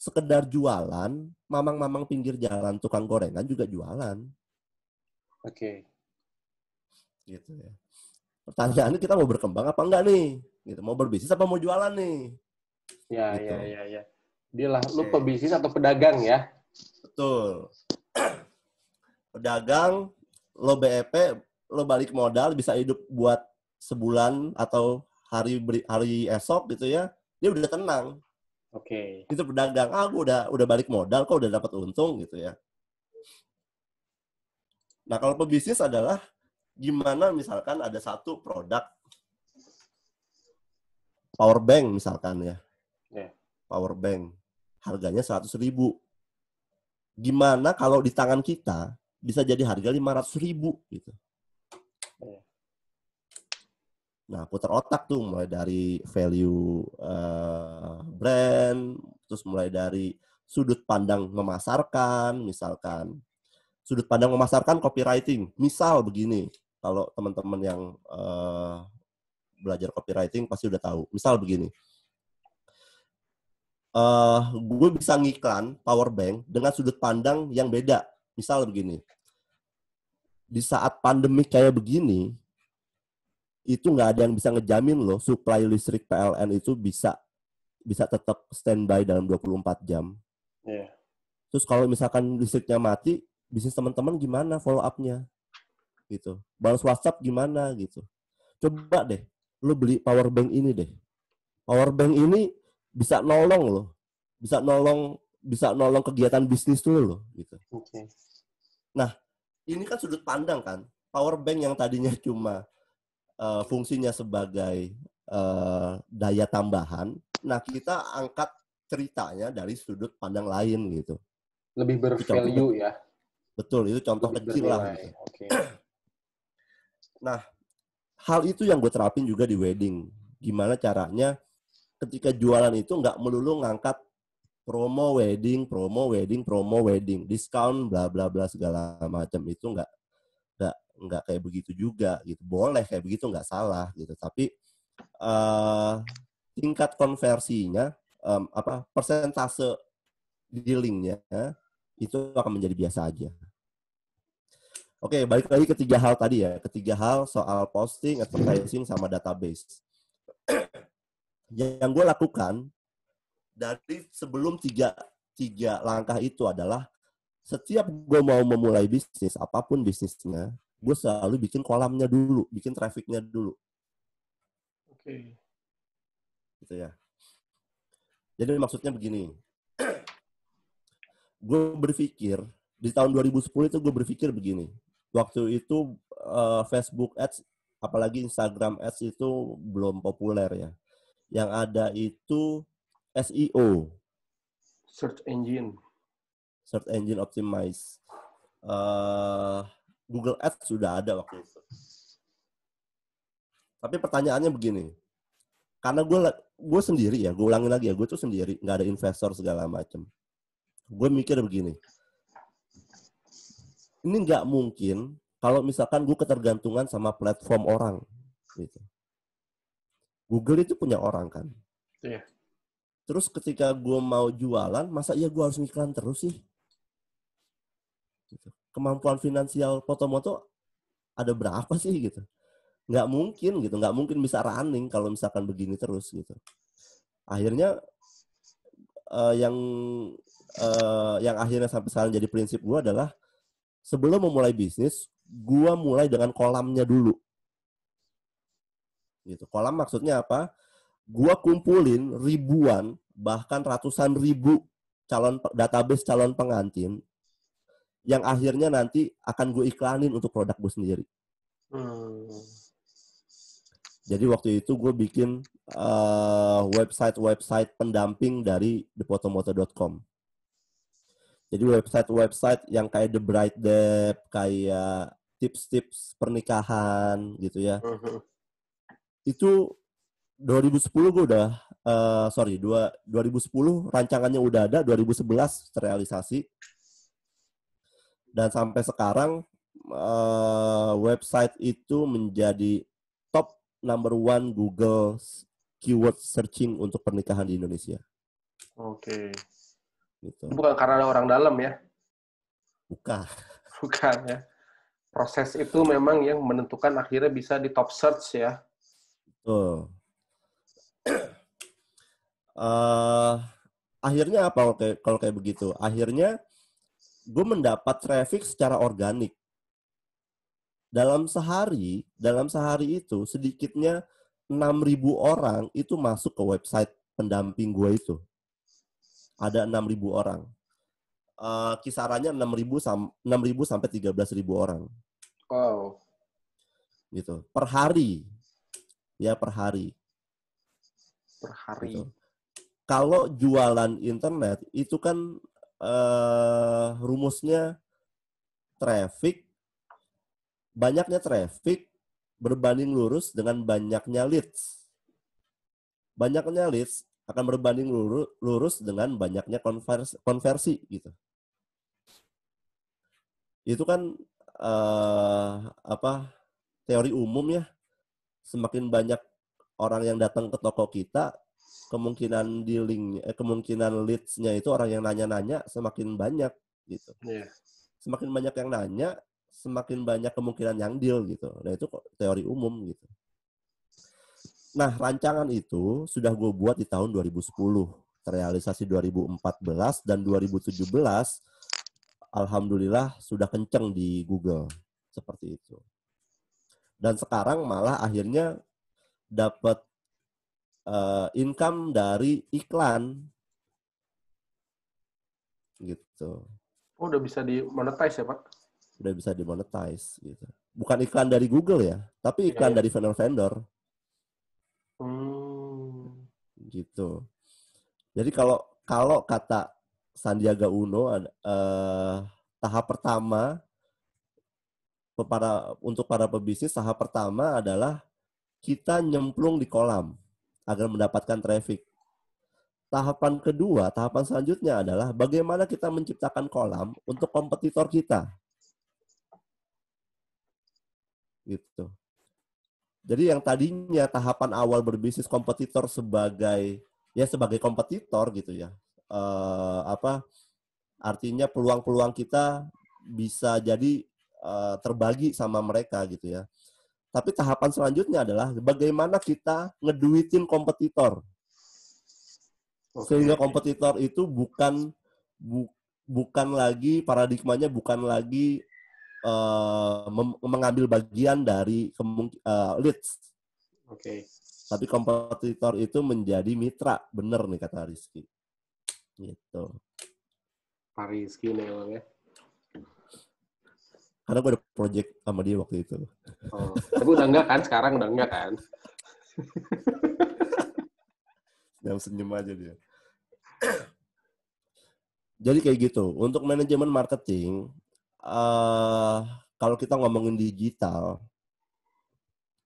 sekedar jualan, mamang-mamang pinggir jalan tukang gorengan juga jualan. Oke. Gitu ya. Pertanyaannya kita mau berkembang apa enggak nih? Gitu. Mau berbisnis apa mau jualan nih? Ya. Dialah lu pebisnis atau pedagang ya? Betul. Pedagang, lo BEP, lo balik modal bisa hidup buat sebulan atau hari esok gitu ya, dia udah tenang. Oke. Itu pedagang, gue udah balik modal kok, udah dapat untung gitu ya. Nah, kalau pebisnis adalah gimana misalkan ada satu produk power bank misalkan ya. Yeah. Power bank harganya 100.000. Gimana kalau di tangan kita bisa jadi harga 500.000 gitu. Yeah. Nah, putar otak tuh mulai dari value brand, terus mulai dari sudut pandang memasarkan, misalkan sudut pandang memasarkan copywriting. Misal begini, kalau teman-teman yang belajar copywriting pasti udah tahu. Misal begini, gue bisa ngiklan power bank dengan sudut pandang yang beda. Misal begini, di saat pandemi kayak begini, itu nggak ada yang bisa ngejamin loh supply listrik PLN itu bisa tetap standby dalam 24 jam. Yeah. Terus kalau misalkan listriknya mati, bisnis teman-teman gimana follow up-nya? Gitu. Balas WhatsApp gimana gitu. Coba deh, lo beli power bank ini deh. Power bank ini bisa nolong loh. Bisa nolong kegiatan bisnis tuh loh gitu. Okay. Nah, ini kan sudut pandang kan. Power bank yang tadinya cuma fungsinya sebagai daya tambahan. Nah, kita angkat ceritanya dari sudut pandang lain gitu. Lebih bervalue ya. Betul, itu contoh lebih kecil bernilai. lah gitu. Okay. Nah, hal itu yang gue terapin juga di wedding. Gimana caranya ketika jualan itu nggak melulu ngangkat promo wedding, diskon, bla bla bla segala macam. Itu nggak kayak begitu juga gitu. Boleh kayak begitu, nggak salah gitu. Tapi tingkat konversinya, persentase dealingnya itu akan menjadi biasa aja. Oke, balik lagi ke 3 hal tadi ya. Ketiga hal soal posting, advertising, sama database. Yang gue lakukan dari sebelum tiga langkah itu adalah setiap gue mau memulai bisnis, apapun bisnisnya, gue selalu bikin kolamnya dulu, bikin trafficnya dulu. Oke. Gitu ya. Jadi maksudnya begini. Gue berpikir, di tahun 2010 itu gue berpikir begini. Waktu itu Facebook Ads, apalagi Instagram Ads itu belum populer ya. Yang ada itu SEO. Search Engine Optimize. Google Ads sudah ada waktu itu. Tapi pertanyaannya begini. Karena gue sendiri ya, gue ulangin lagi ya, gue tuh sendiri, nggak ada investor segala macam. Gue mikir begini. Ini nggak mungkin kalau misalkan gue ketergantungan sama platform orang. Gitu. Google itu punya orang kan. Iya. Terus ketika gue mau jualan, masa iya gue harus ngiklan terus sih? Gitu. Kemampuan finansial foto-moto ada berapa sih gitu? Nggak mungkin gitu, nggak mungkin bisa running kalau misalkan begini terus gitu. Akhirnya yang akhirnya sampai sekarang jadi prinsip gue adalah sebelum memulai bisnis, gue mulai dengan kolamnya dulu. Gitu. Kolam maksudnya apa? Gue kumpulin ribuan, bahkan ratusan ribu database calon pengantin yang akhirnya nanti akan gue iklanin untuk produk gue sendiri. Jadi waktu itu gue bikin website pendamping dari thepotomoto.com. Jadi website yang kayak The Bright Dep, kayak tips-tips pernikahan gitu ya. Itu 2010 gue udah, 2010 rancangannya udah ada, 2011 terrealisasi. Dan sampai sekarang website itu menjadi top number 1 Google keyword searching untuk pernikahan di Indonesia. Oke. Gitu. Bukan karena ada orang dalam ya? Bukan ya. Proses itu memang yang menentukan akhirnya bisa di top search ya. Akhirnya apa kalau kayak begitu? Akhirnya gue mendapat traffic secara organik dalam sehari itu sedikitnya 6.000 orang itu masuk ke website pendamping gue itu. Ada 6.000 orang. Kisarannya 6.000 sampai 13.000 orang. Wow. Gitu. Per hari. Ya, per hari. Per hari. Gitu. Kalau jualan internet itu kan rumusnya traffic, banyaknya traffic berbanding lurus dengan banyaknya leads. Banyaknya leads akan berbanding lurus dengan banyaknya konversi gitu. Itu kan teori umum ya. Semakin banyak orang yang datang ke toko kita, kemungkinan kemungkinan leads-nya itu orang yang nanya-nanya semakin banyak gitu. Yeah. Semakin banyak yang nanya, semakin banyak kemungkinan yang deal gitu. Nah, itu teori umum gitu. Nah, rancangan itu sudah gue buat di tahun 2010, terrealisasi 2014 dan 2017. Alhamdulillah sudah kenceng di Google seperti itu. Dan sekarang malah akhirnya dapat income dari iklan gitu. Oh, udah bisa di-monetize ya, Pak? Udah bisa di-monetize gitu. Bukan iklan dari Google ya, tapi iklan dari vendor-vendor. Gitu. Jadi kalau kata Sandiaga Uno, tahap pertama untuk para pebisnis, tahap pertama adalah kita nyemplung di kolam agar mendapatkan traffic. Tahapan kedua, tahapan selanjutnya adalah bagaimana kita menciptakan kolam untuk kompetitor kita. Gitu. Jadi yang tadinya tahapan awal berbisnis kompetitor sebagai kompetitor gitu ya. Artinya peluang-peluang kita bisa jadi terbagi sama mereka gitu ya. Tapi tahapan selanjutnya adalah bagaimana kita ngeduitin kompetitor. Sehingga kompetitor itu bukan lagi paradigmanya bukan lagi mengambil bagian dari leads. Tapi kompetitor itu menjadi mitra, bener nih kata Rizky. Gitu. Pak Rizky nih ya. Karena gue ada project sama dia waktu itu. Oh, tapi udah enggak kan? Sekarang udah enggak kan? Yang senyum aja dia. Jadi kayak gitu. Untuk manajemen marketing, kalau kita ngomongin digital,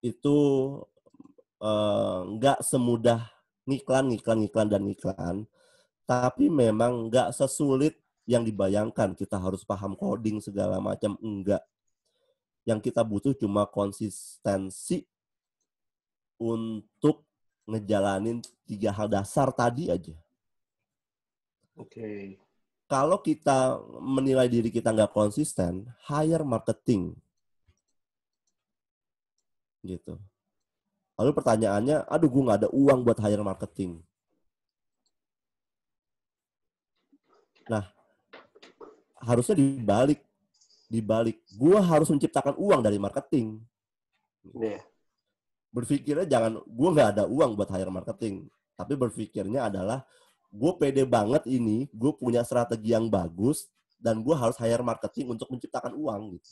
itu nggak semudah ngiklan. Tapi memang nggak sesulit yang dibayangkan. Kita harus paham coding segala macam. Enggak. Yang kita butuh cuma konsistensi untuk ngejalanin 3 hal dasar tadi aja. Kalau kita menilai diri kita nggak konsisten, hire marketing. Gitu. Lalu pertanyaannya, aduh gue nggak ada uang buat hire marketing. Nah, harusnya dibalik. Gue harus menciptakan uang dari marketing. Berpikirnya jangan, gue nggak ada uang buat hire marketing. Tapi berpikirnya adalah, gue pede banget ini, gue punya strategi yang bagus, dan gue harus hire marketing untuk menciptakan uang. Gitu.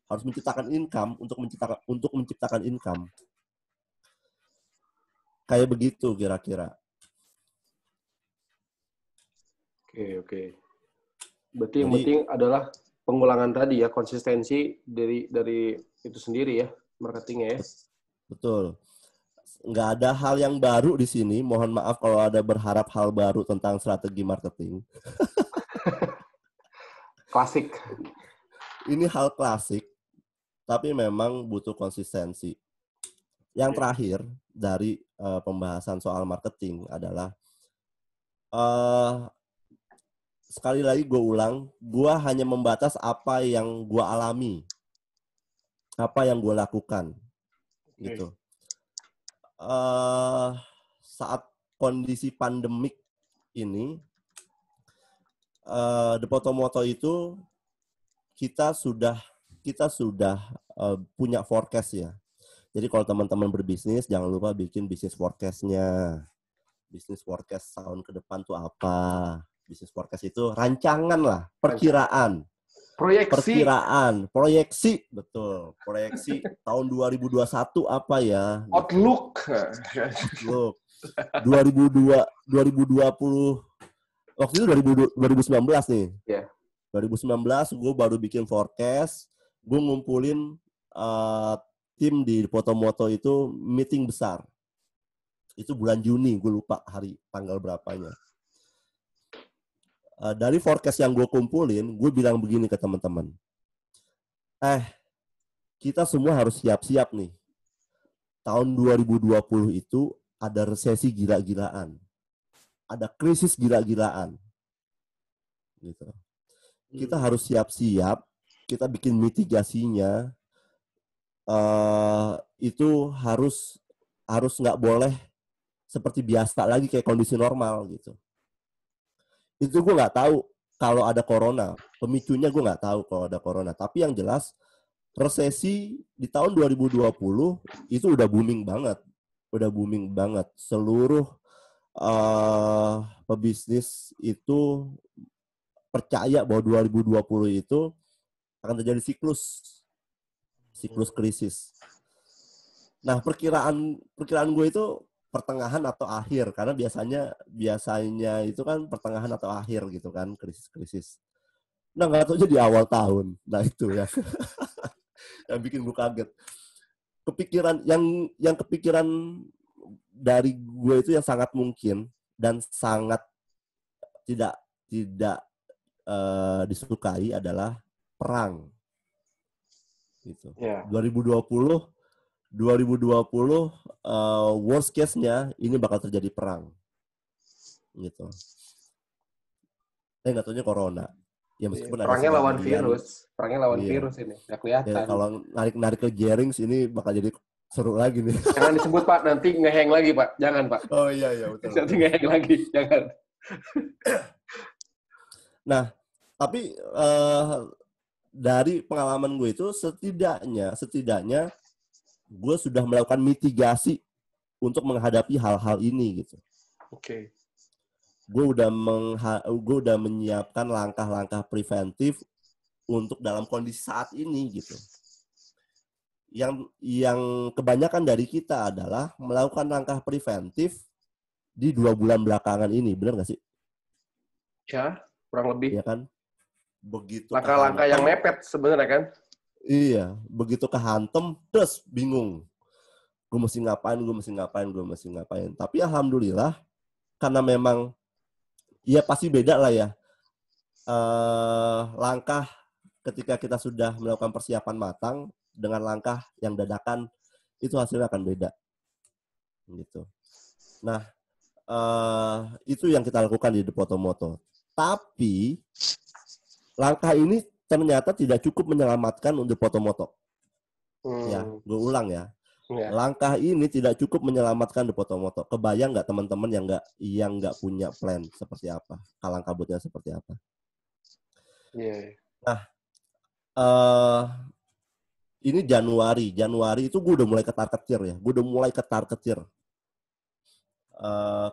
Harus menciptakan income untuk menciptakan income. Kayak begitu kira-kira. Oke. Berarti yang penting adalah pengulangan tadi ya, konsistensi dari itu sendiri ya, marketingnya ya. Betul. Nggak ada hal yang baru di sini. Mohon maaf kalau ada berharap hal baru tentang strategi marketing. Klasik. Ini hal klasik, tapi memang butuh konsistensi. Yang terakhir dari pembahasan soal marketing adalah sekali lagi gue ulang, gue hanya membatas apa yang gue alami, apa yang gue lakukan, gitu. Saat kondisi pandemik ini, The Potomoto itu kita sudah punya forecast ya. Jadi kalau teman-teman berbisnis, jangan lupa bikin bisnis forecast-nya. Bisnis forecast tahun ke depan tuh apa? Bisnis forecast itu rancangan lah, perkiraan. Proyeksi, betul. Proyeksi tahun 2021 apa ya? Outlook. 2020, waktu itu 2019 nih. Yeah. 2019 gue baru bikin forecast, gue ngumpulin tim di Potomoto itu meeting besar. Itu bulan Juni, gue lupa tanggal berapanya. Dari forecast yang gue kumpulin, gue bilang begini ke teman-teman. Kita semua harus siap-siap nih. Tahun 2020 itu ada resesi gila-gilaan. Ada krisis gila-gilaan. Gitu. Kita harus siap-siap, kita bikin mitigasinya. Itu harus nggak boleh seperti biasa lagi kayak kondisi normal gitu. Itu gue nggak tahu kalau ada corona, pemicunya gue nggak tahu kalau ada corona. Tapi yang jelas resesi di tahun 2020 itu udah booming banget. Seluruh pebisnis itu percaya bahwa 2020 itu akan terjadi siklus krisis. Nah, perkiraan gue itu pertengahan atau akhir, karena biasanya itu kan pertengahan atau akhir gitu kan, krisis. Nah, nggak tahu jadi awal tahun. Nah, itu ya. Yang bikin gue kaget. Kepikiran dari gue itu yang sangat mungkin dan sangat tidak disukai adalah perang. Gitu. Yeah. 2020 worst case-nya ini bakal terjadi perang. Gitu. Nggak taunya corona. Ya meskipun perangnya lawan virus. Perangnya lawan virus ini. Nggak kelihatan. Ya, kalau narik ke Jerings ini bakal jadi seru lagi nih. Jangan disebut Pak, nanti nge-hang lagi Pak. Jangan Pak. Oh iya betul. Nanti nge-hang lagi, jangan. Nah, tapi dari pengalaman gue itu setidaknya gue sudah melakukan mitigasi untuk menghadapi hal-hal ini gitu. Oke. Gue udah menyiapkan langkah-langkah preventif untuk dalam kondisi saat ini gitu. Yang kebanyakan dari kita adalah melakukan langkah preventif di 2 bulan belakangan ini, benar nggak sih? Ya, kurang lebih. Iya kan? Begitu langkah-langkah yang mepet sebenarnya kan? Iya, begitu kehantem, terus bingung. Gue mesti ngapain. Tapi alhamdulillah, karena memang, ya pasti beda lah ya. Langkah ketika kita sudah melakukan persiapan matang, dengan langkah yang dadakan, itu hasilnya akan beda. Gitu. Nah, itu yang kita lakukan di The Potomoto. Tapi, langkah ini ternyata tidak cukup menyelamatkan untuk Potomoto. Ya, gue ulang ya. Langkah ini tidak cukup menyelamatkan The Potomoto. Kebayang nggak teman-teman yang nggak punya plan seperti apa? Kalang kabutnya seperti apa? Yeah. Nah, ini Januari itu gue udah mulai ketar-ketir ya.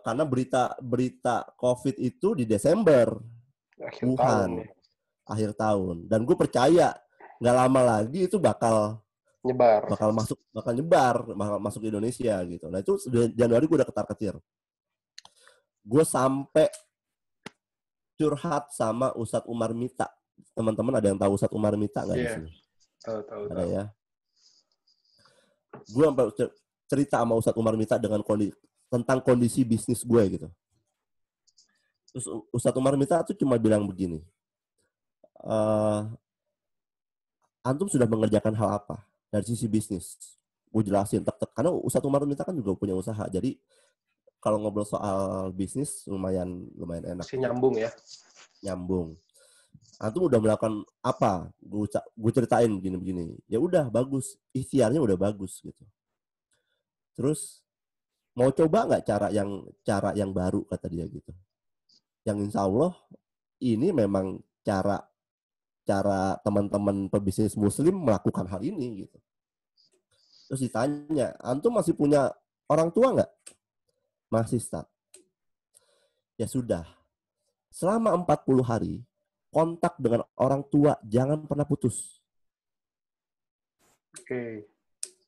Karena berita COVID itu di Desember. Wuhan. Akhir tahun. Dan gue percaya nggak lama lagi itu bakal masuk ke Indonesia gitu. Nah itu Januari gue udah ketar-ketir. Gue sampai curhat sama Ustadz Umar Mita. Teman-teman ada yang tahu Ustadz Umar Mita nggak di sini? Tahu. Ada ya. Gue sampai cerita sama Ustadz Umar Mita tentang kondisi bisnis gue gitu. Terus Ustadz Umar Mita tuh cuma bilang begini. Antum sudah mengerjakan hal apa dari sisi bisnis? Gue jelasin karena Ustadz Umar Mita kan juga punya usaha. Jadi kalau ngobrol soal bisnis lumayan enak. Masih nyambung ya? Nyambung. Antum udah melakukan apa? Gue ceritain begini. Ya udah bagus, ikhtiarnya udah bagus gitu. Terus mau coba nggak cara yang baru kata dia gitu. Yang insya Allah ini memang cara secara teman-teman pebisnis muslim melakukan hal ini gitu. Terus ditanya, antum masih punya orang tua nggak? Masih, Ustaz. Ya sudah. Selama 40 hari, kontak dengan orang tua jangan pernah putus. Oke.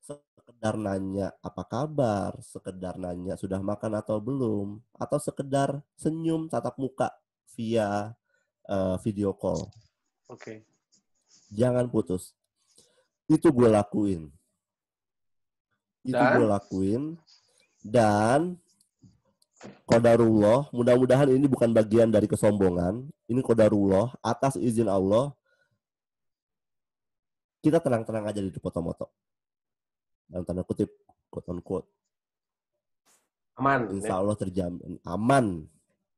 Sekedar nanya apa kabar, sekedar nanya sudah makan atau belum, atau sekedar senyum tatap muka via video call. Oke. Jangan putus. Itu gue lakuin. Dan qadarullah, mudah-mudahan ini bukan bagian dari kesombongan, ini qadarullah, atas izin Allah, kita tenang-tenang aja di foto-moto. Dalam tanda kutip, quote on quote. Aman. Insya Allah terjamin aman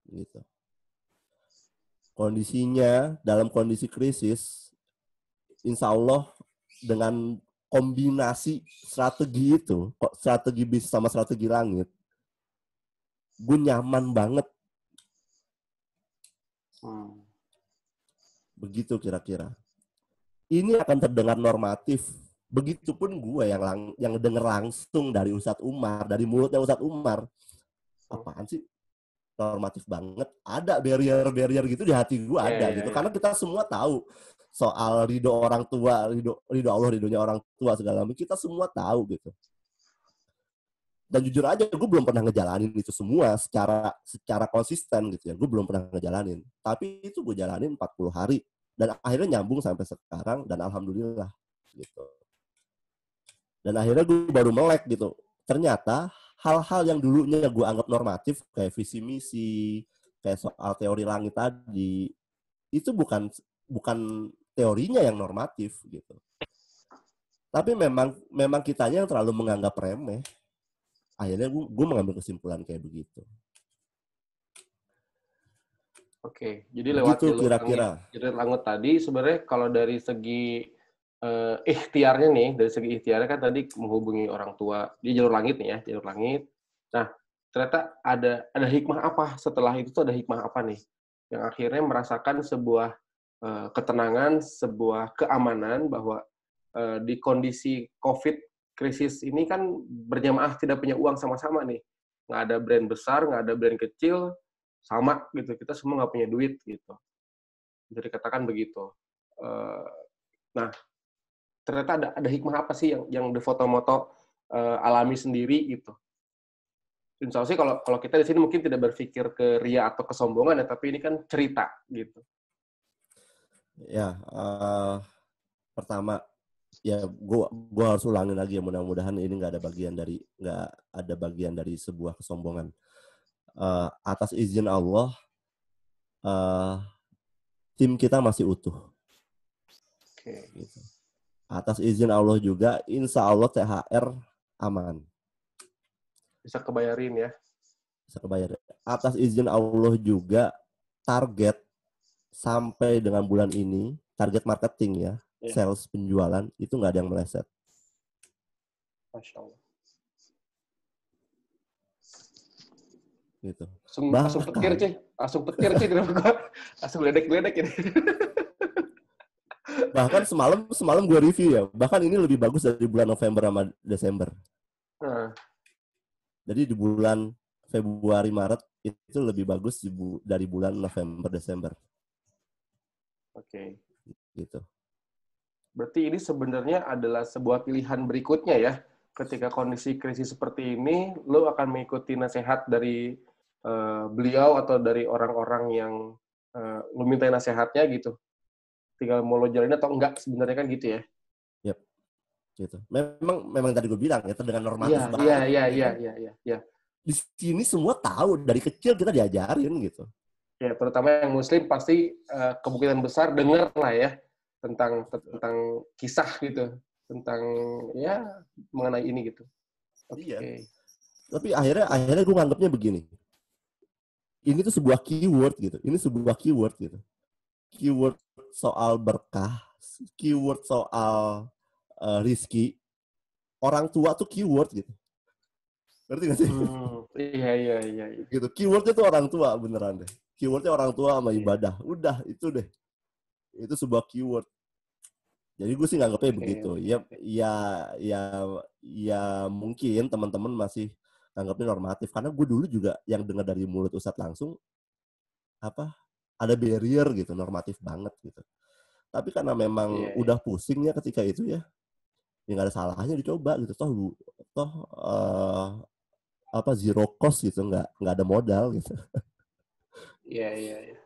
gitu. Kondisinya dalam kondisi krisis, insya Allah dengan kombinasi strategi itu, strategi bis sama strategi langit, gue nyaman banget. Begitu kira-kira. Ini akan terdengar normatif. Begitupun gue yang denger langsung dari Ustadz Umar, dari mulutnya Ustadz Umar. Apaan sih? Normatif banget. Ada barrier gitu di hati gue ada gitu. Karena kita semua tahu soal ridho orang tua, ridho Allah, ridhonya orang tua segala macam. Kita semua tahu gitu. Dan jujur aja gue belum pernah ngejalanin itu semua secara konsisten gitu ya. Gue belum pernah ngejalanin. Tapi itu gue jalanin 40 hari. Dan akhirnya nyambung sampai sekarang. Dan alhamdulillah gitu. Dan akhirnya gue baru melek gitu. Ternyata hal-hal yang dulunya gue anggap normatif, kayak visi misi, kayak soal teori langit tadi, itu bukan teorinya yang normatif gitu. Tapi memang kitanya yang terlalu menganggap remeh. Akhirnya gue mengambil kesimpulan kayak begitu. Oke, jadi lewat jalur langit tadi sebenarnya kalau dari segi ikhtiarnya nih, dari segi ikhtiarnya kan tadi menghubungi orang tua di jalur langit nih ya, jalur langit. Nah, ternyata ada hikmah apa setelah itu tuh, ada hikmah apa nih yang akhirnya merasakan sebuah ketenangan, sebuah keamanan bahwa di kondisi COVID krisis ini kan berjamaah tidak punya uang sama-sama nih, nggak ada brand besar, nggak ada brand kecil, sama gitu, kita semua nggak punya duit gitu, bisa dikatakan begitu. Nah, ternyata ada hikmah apa sih yang The Photomoto alami sendiri gitu. Insya Allah sih kalau kita di sini mungkin tidak berpikir ke ria atau kesombongan ya, tapi ini kan cerita gitu. Ya, pertama ya gue harus ulangin lagi ya, mudah-mudahan ini nggak ada bagian dari sebuah kesombongan. Atas izin Allah, tim kita masih utuh. Oke. Gitu. Atas izin Allah juga, insya Allah THR aman. Bisa kebayarin ya. Bisa kebayar. Atas izin Allah juga, target sampai dengan bulan ini, target marketing ya, sales penjualan, itu nggak ada yang meleset. Masya Allah. Gitu. Langsung petir sih, langsung geledek ini. Bahkan semalam gue review ya, bahkan ini lebih bagus dari bulan November sama Desember. Jadi di bulan Februari Maret itu lebih bagus dari bulan November Desember. Oke. Gitu. Berarti ini sebenarnya adalah sebuah pilihan berikutnya ya. Ketika kondisi krisis seperti ini, lo akan mengikuti nasihat dari beliau atau dari orang-orang yang lo minta nasihatnya gitu. Tinggal mau lo jalanin atau enggak, sebenarnya kan gitu ya. Yep. Gitu. Memang tadi gue bilang ya, terdengar normatif banget. Iya. Di sini semua tahu, dari kecil kita diajarin gitu. Ya, terutama yang muslim pasti kemungkinan besar dengar lah ya tentang kisah gitu, tentang ya mengenai ini gitu. Iya. Tapi akhirnya gue nganggapnya begini. Ini tuh sebuah keyword gitu. Keyword soal berkah, keyword soal rizki. Orang tua tuh keyword gitu. Ngerti gak sih? Iya. Gitu. Keywordnya tuh orang tua beneran deh. Keywordnya orang tua sama ibadah. Udah, itu deh. Itu sebuah keyword. Jadi gue sih nganggapnya begitu. Oke. Ya mungkin teman-teman masih nganggapnya normatif. Karena gue dulu juga yang dengar dari mulut Ustadz langsung, ada barrier gitu, normatif banget gitu. Tapi karena memang Iya. udah pusing ya ketika itu ya nggak ada salahnya dicoba gitu. Toh zero cost gitu, nggak ada modal gitu. Iya. Ya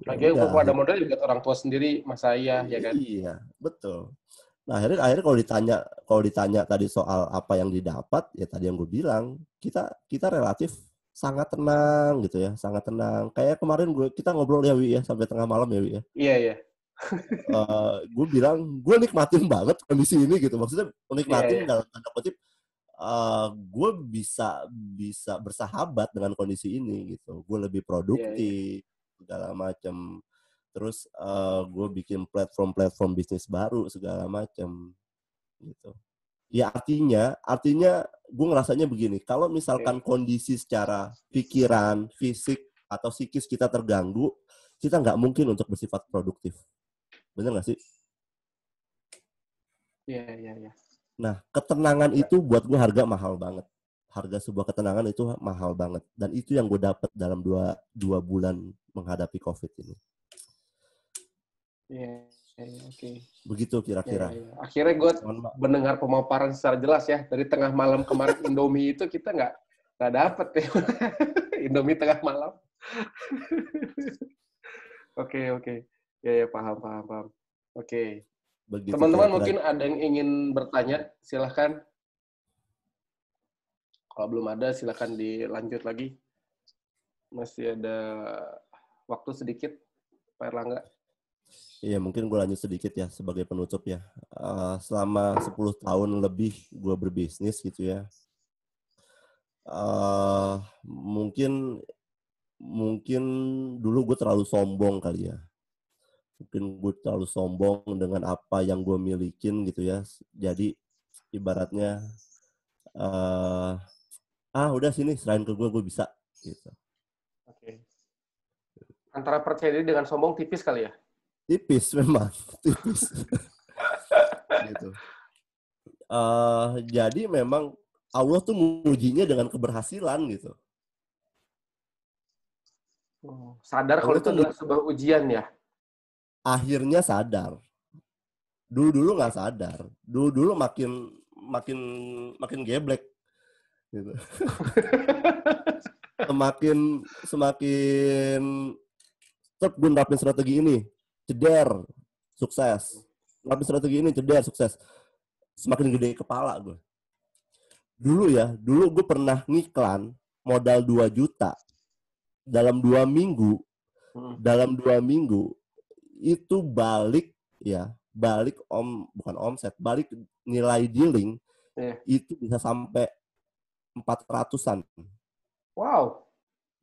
Lagi udah, kalau ada modal juga orang tua sendiri, mas ayah, ya kan? iya, betul. Nah, akhirnya kalau ditanya tadi soal apa yang didapat, ya tadi yang gue bilang, kita relatif sangat tenang gitu ya, sangat tenang. Kayak kemarin kita ngobrol ya Wi ya, sampai tengah malam ya Wi ya. Iya. Gue bilang, gue nikmatin banget kondisi ini gitu. Maksudnya nikmatin Iya. dalam tanda kutip, gue bisa bersahabat dengan kondisi ini gitu. Gue lebih Iya. produktif segala macam. Terus gue bikin platform bisnis baru segala macam gitu. Ya artinya gue ngerasanya begini. Kalau misalkan Oke. kondisi secara pikiran, fisik atau psikis kita terganggu, kita nggak mungkin untuk bersifat produktif. Bener nggak sih? Iya. Nah, ketenangan itu buat gue harga mahal banget. Harga sebuah ketenangan itu mahal banget. Dan itu yang gue dapet dalam dua bulan menghadapi COVID ini. Iya, oke. Begitu kira-kira. Iya. Akhirnya gue mendengar pemaparan secara jelas ya. Dari tengah malam kemarin Indomie itu kita nggak dapet ya. Indomie tengah malam. Oke. Ya, paham. Oke. Begitu Teman-teman kira-kira. mungkin ada yang ingin bertanya, silahkan. Kalau belum ada, silahkan dilanjut lagi. Masih ada waktu sedikit, Pak Erlangga. Iya, mungkin gue lanjut sedikit ya sebagai penutup ya. Selama 10 tahun lebih gue berbisnis gitu ya. Mungkin dulu gue terlalu sombong kali ya. Mungkin gue terlalu sombong dengan apa yang gue milikin gitu ya. Jadi ibaratnya udah sini serahin ke gue bisa gitu. Oke. Antara percaya diri dengan sombong tipis kali ya? Tipis memang, tipis. Gitu. Jadi memang Allah tuh mengujinya dengan keberhasilan gitu. Sadar kalau Allah itu tuh adalah sebuah ujian ya? akhirnya sadar. Dulu nggak sadar. Dulu makin geblek gitu. semakin gue nerapin strategi ini, ceder, sukses. Nerapin strategi ini, ceder, sukses. Semakin gede kepala gue. Dulu gue pernah ngiklan modal 2 juta dalam 2 minggu. Dalam 2 minggu itu balik bukan omset, balik nilai dealing itu bisa sampai 400-an. Wow.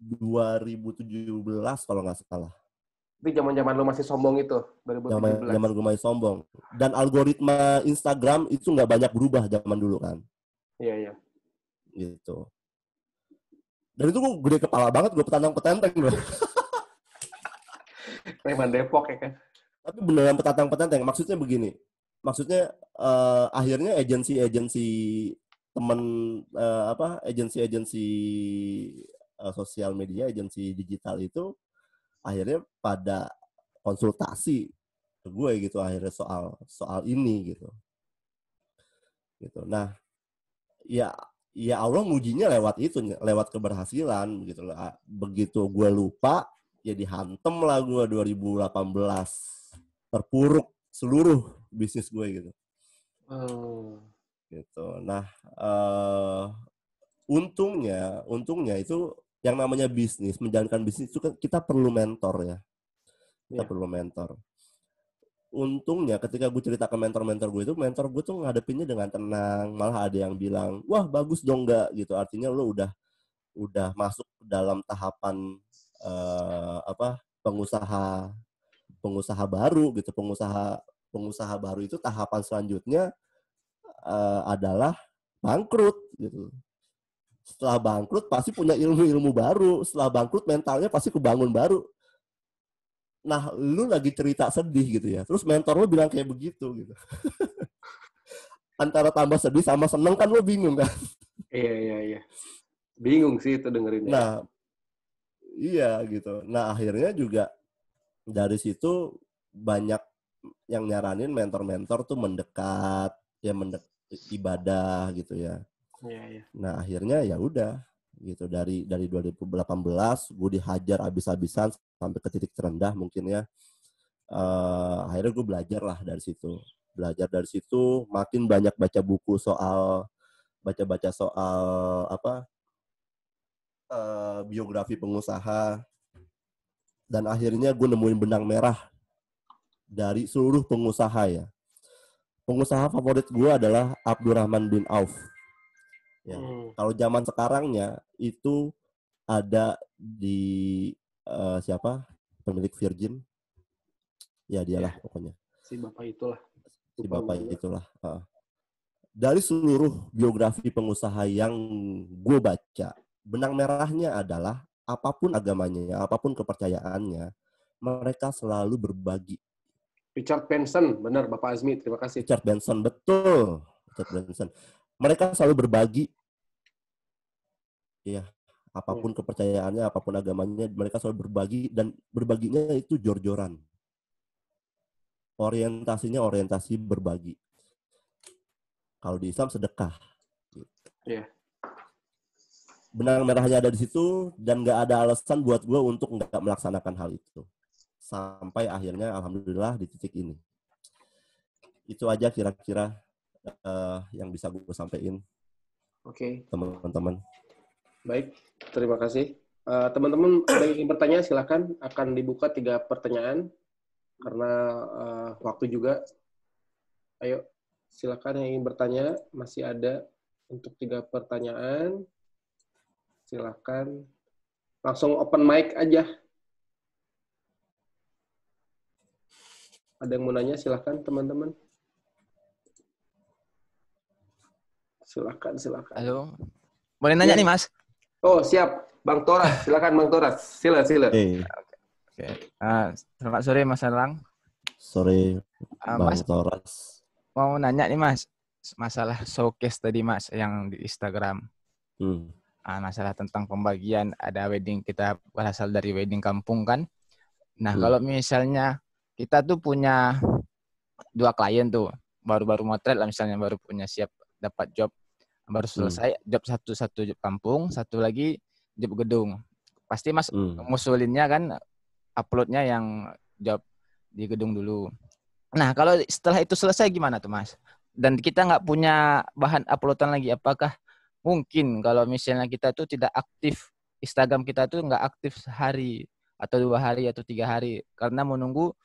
2017 kalau nggak salah. Itu zaman-zaman lu masih sombong itu, 2017. Zaman gue masih sombong. Dan algoritma Instagram itu nggak banyak berubah zaman dulu kan. Iya. Gitu. Dan itu gue gede kepala banget, gue petantang-petenteng gue. Preman Depok ya kan? Tapi beneran petantang-petenteng. Maksudnya begini. Maksudnya akhirnya agensi teman agensi sosial media, agensi digital itu akhirnya pada konsultasi ke gue gitu akhirnya soal ini gitu. Nah, ya Allah ngujinya lewat itu, lewat keberhasilan gitu lah. Begitu gue lupa, ya dihantem lah gue 2018. Terpuruk seluruh bisnis gue gitu. Gitu. Nah, untungnya itu yang namanya bisnis, menjalankan bisnis itu kan kita perlu mentor ya. Perlu mentor. Untungnya ketika gue cerita ke mentor gue tuh ngadepinnya dengan tenang. Malah ada yang bilang, wah bagus dong nggak gitu. Artinya lo udah masuk dalam tahapan pengusaha baru gitu. Pengusaha baru itu tahapan selanjutnya adalah bangkrut gitu. Setelah bangkrut pasti punya ilmu-ilmu baru. Setelah bangkrut mentalnya pasti kebangun baru. Nah, lu lagi cerita sedih gitu ya. Terus mentor lu bilang kayak begitu gitu. Antara tambah sedih sama seneng kan lu bingung kan. Iya. Bingung sih itu dengerinnya. Nah, iya gitu. Nah, akhirnya juga dari situ banyak yang nyaranin mentor-mentor tuh mendekat, ya ibadah gitu ya. Iya. Nah, akhirnya ya udah gitu dari 2018 gue dihajar habis-habisan sampai ke titik terendah mungkin ya. Akhirnya gue belajar lah dari situ. Belajar dari situ, makin banyak baca buku baca-baca soal biografi pengusaha, dan akhirnya gue nemuin benang merah dari seluruh pengusaha ya. Pengusaha favorit gue adalah Abdurrahman bin Auf. Ya. Kalau zaman sekarangnya itu ada di siapa? Pemilik Virgin. Ya dialah pokoknya. Si bapak itulah. Si bapak itulah. Dari seluruh biografi pengusaha yang gue baca, benang merahnya adalah apapun agamanya, apapun kepercayaannya, mereka selalu berbagi. Richard Branson, benar Bapak Azmi, terima kasih. Richard Branson, betul. Richard Branson. Mereka selalu berbagi. Iya, apapun kepercayaannya, apapun agamanya, mereka selalu berbagi, dan berbaginya itu jor-joran. Orientasinya orientasi berbagi. Kalau di Islam sedekah. Iya. Benang merahnya ada di situ, dan nggak ada alasan buat gue untuk nggak melaksanakan hal itu. Sampai akhirnya alhamdulillah di titik ini. Itu aja kira-kira yang bisa gue sampaikan. Oke. Teman-teman. Baik, terima kasih. Teman-teman ada yang ingin bertanya silakan, akan dibuka 3 pertanyaan karena waktu juga. Ayo, silakan yang ingin bertanya, masih ada untuk 3 pertanyaan. Silakan langsung open mic aja. Ada yang mau nanya, silakan teman-teman. Silakan. Halo. Boleh nanya nih, Mas? Oh, siap. Bang Toras, silakan Bang Toras. Sila. Oke. Selamat sore, Mas Erlang. Sore, Bang Mas, Toras. mau nanya nih, Mas. Masalah showcase tadi, Mas, yang di Instagram. Masalah tentang pembagian, ada wedding, kita berasal dari wedding kampung kan. Nah, kalau misalnya kita tuh punya 2 klien tuh, baru-baru motret lah misalnya, baru punya siap dapat job, baru selesai job satu job kampung, satu lagi job gedung. Pasti Mas ngusulinnya kan uploadnya yang job di gedung dulu. Nah, kalau setelah itu selesai gimana tuh, Mas? Dan kita nggak punya bahan uploadan lagi, apakah mungkin kalau misalnya kita tuh tidak aktif, Instagram kita tuh nggak aktif sehari atau 2 hari atau 3 hari karena menunggu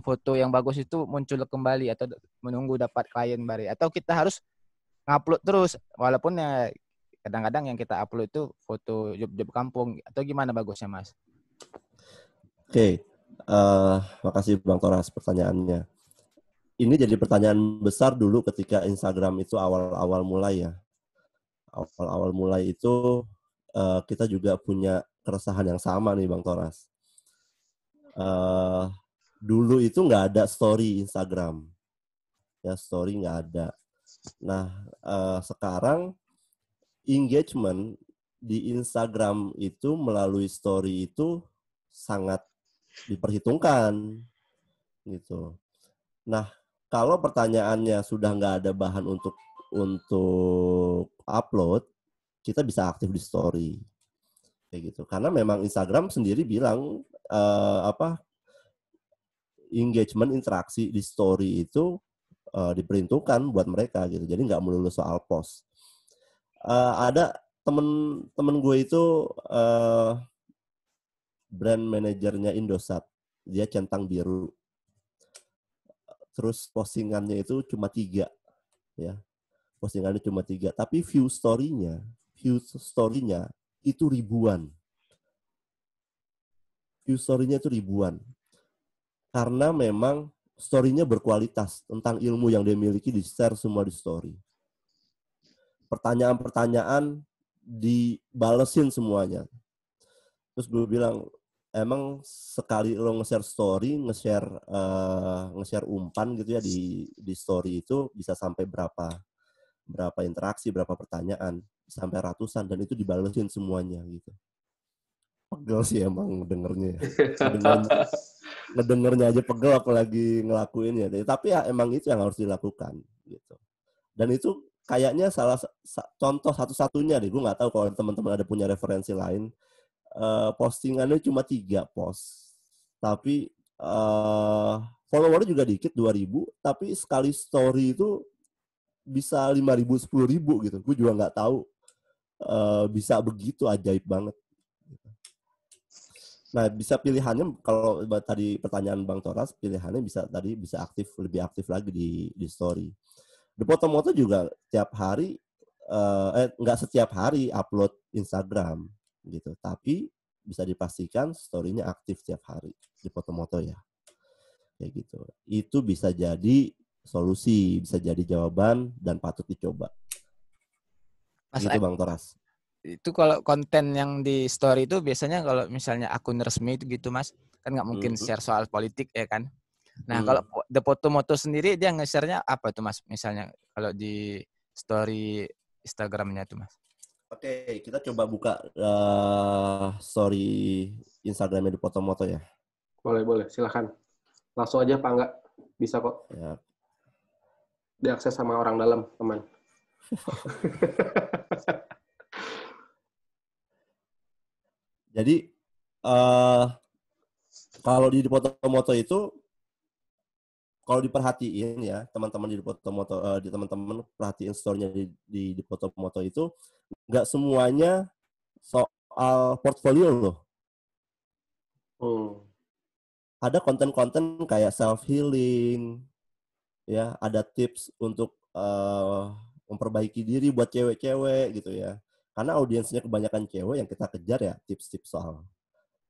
foto yang bagus itu muncul kembali atau menunggu dapat klien baru, atau kita harus ngupload terus walaupun ya kadang-kadang yang kita upload itu foto job-job kampung, atau gimana bagusnya, Mas? Oke. Makasih Bang Toras pertanyaannya. Ini jadi pertanyaan besar dulu ketika Instagram itu awal-awal mulai ya. Awal-awal mulai itu kita juga punya keresahan yang sama nih Bang Toras. Dulu itu nggak ada story Instagram. Ya, story nggak ada. Nah, sekarang engagement di Instagram itu melalui story itu sangat diperhitungkan gitu. Nah, kalau pertanyaannya sudah nggak ada bahan untuk upload, kita bisa aktif di story kayak gitu. Karena memang Instagram sendiri bilang engagement, interaksi di story itu diperhitungkan buat mereka gitu. Jadi nggak melulu soal post. Ada temen gue itu brand manajernya Indosat, dia centang biru. Terus postingannya itu cuma 3, ya. Postingannya cuma 3, tapi view story-nya itu ribuan. View story-nya itu ribuan. Karena memang story-nya berkualitas, tentang ilmu yang dia miliki di-share semua di story. Pertanyaan-pertanyaan dibalesin semuanya. Terus gue bilang, emang sekali lo nge-share story, nge-share umpan gitu ya di story itu bisa sampai berapa interaksi, berapa pertanyaan, sampai ratusan, dan itu dibalesin semuanya gitu. Pegel sih emang dengernya ya. Ngedengernya aja pegel apalagi ngelakuinnya. Tapi ya emang itu yang harus dilakukan gitu. Dan itu kayaknya contoh satu-satunya deh. Gue nggak tahu kalau teman-teman ada punya referensi lain. Postingannya cuma 3 post. Tapi followernya juga dikit, 2.000. Tapi sekali story itu bisa 5.000, 10.000 gitu. Gue juga nggak tahu bisa begitu, ajaib banget. Nah, bisa pilihannya kalau tadi pertanyaan Bang Toras, pilihannya bisa lebih aktif lagi di story. The Potomoto juga tiap hari nggak setiap hari upload Instagram gitu, tapi bisa dipastikan story-nya aktif tiap hari di Potomoto ya. Kayak gitu. Itu bisa jadi solusi, bisa jadi jawaban dan patut dicoba. Mas, gitu Bang Toras. Itu kalau konten yang di story itu biasanya kalau misalnya akun resmi itu gitu Mas, kan nggak mungkin share soal politik ya kan. Nah kalau The Potomoto sendiri dia nge-share-nya apa tuh Mas? Misalnya kalau di story Instagram-nya tuh Mas. Oke, kita coba buka story Instagram-nya The Potomoto ya. Boleh, silakan. Langsung aja Pak, enggak bisa kok. Ya. Diakses sama orang dalam, teman. Jadi kalau di Potomoto itu, kalau diperhatiin ya teman-teman di Potomoto, teman-teman perhatiin story-nya di Potomoto itu nggak semuanya soal portfolio loh. Ada konten-konten kayak self healing, ya, ada tips untuk memperbaiki diri buat cewek-cewek gitu ya. Karena audiensnya kebanyakan cewek, yang kita kejar ya tips-tips soal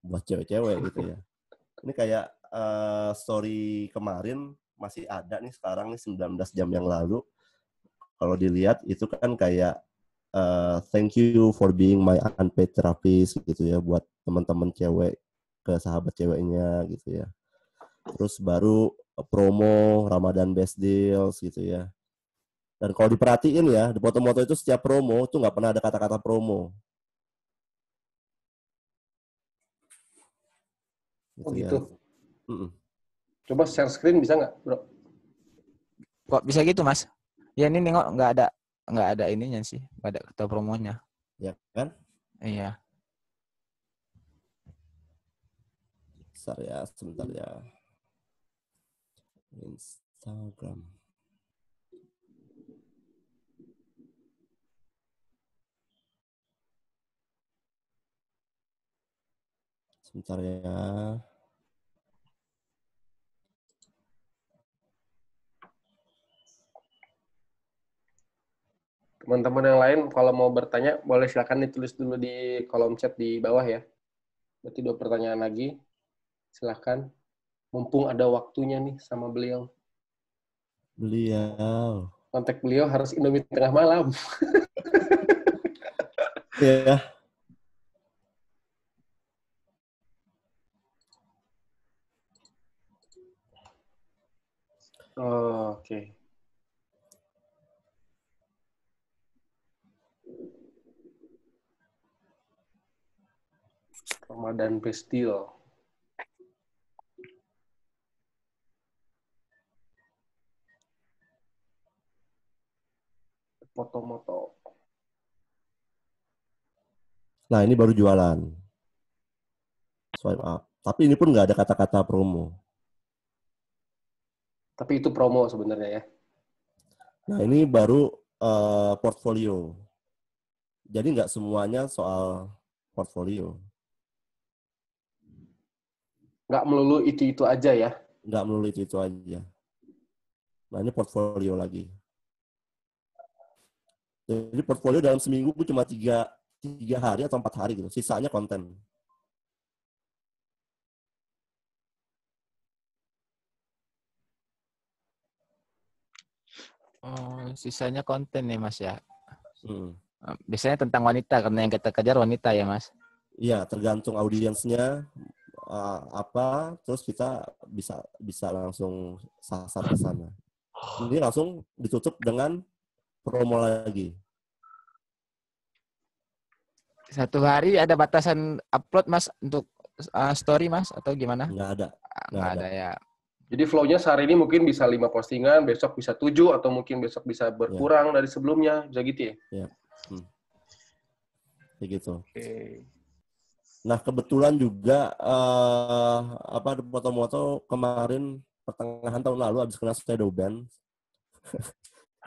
buat cewek-cewek gitu ya. Ini kayak story kemarin masih ada nih sekarang nih 19 jam yang lalu. Kalau dilihat itu kan kayak thank you for being my unpaid therapist gitu ya, buat teman-teman cewek ke sahabat ceweknya gitu ya. Terus baru promo Ramadan Best Deals gitu ya. Dan kalau diperhatiin ya, di Potomoto itu setiap promo tuh nggak pernah ada kata-kata promo. Oh gitu. Ya. Coba share screen bisa nggak, Bro? Kok bisa gitu Mas? Ya ini nengok nggak ada ininya sih, nggak ada kata promonya. Ya kan? Iya. Sebentar ya. Instagram. Sebentar ya. Teman-teman yang lain kalau mau bertanya boleh silakan ditulis dulu di kolom chat di bawah ya. Berarti 2 pertanyaan lagi. Silakan. Mumpung ada waktunya nih sama beliau. Kontak beliau harus Indomie tengah malam. Iya. Oh, oke. Ramadan Pestil. Potomoto. Nah, ini baru jualan. Swipe up. Tapi ini pun nggak ada kata-kata promo. Tapi itu promo sebenarnya ya. Nah, ini baru portfolio. Jadi nggak semuanya soal portfolio. Nggak melulu itu aja ya. Nggak melulu itu aja. Nah, ini portfolio lagi. Jadi portfolio dalam seminggu cuma 3 hari atau 4 hari gitu. Sisanya konten. Oh, sisanya konten nih Mas ya. Biasanya tentang wanita karena yang kita kejar wanita ya Mas. Iya, tergantung audiensnya apa, terus kita bisa langsung sasar ke sana. Ini langsung ditutup dengan promo lagi. Satu hari ada batasan upload Mas untuk story Mas atau gimana? Nggak ada. Nggak ada ya. Jadi flow-nya sehari ini mungkin bisa 5 postingan, besok bisa 7, atau mungkin besok bisa berkurang dari sebelumnya. Bisa gitu ya? Iya. Kayak gitu. Oke. Nah, kebetulan juga di foto-moto kemarin pertengahan tahun lalu habis kena shadow ban.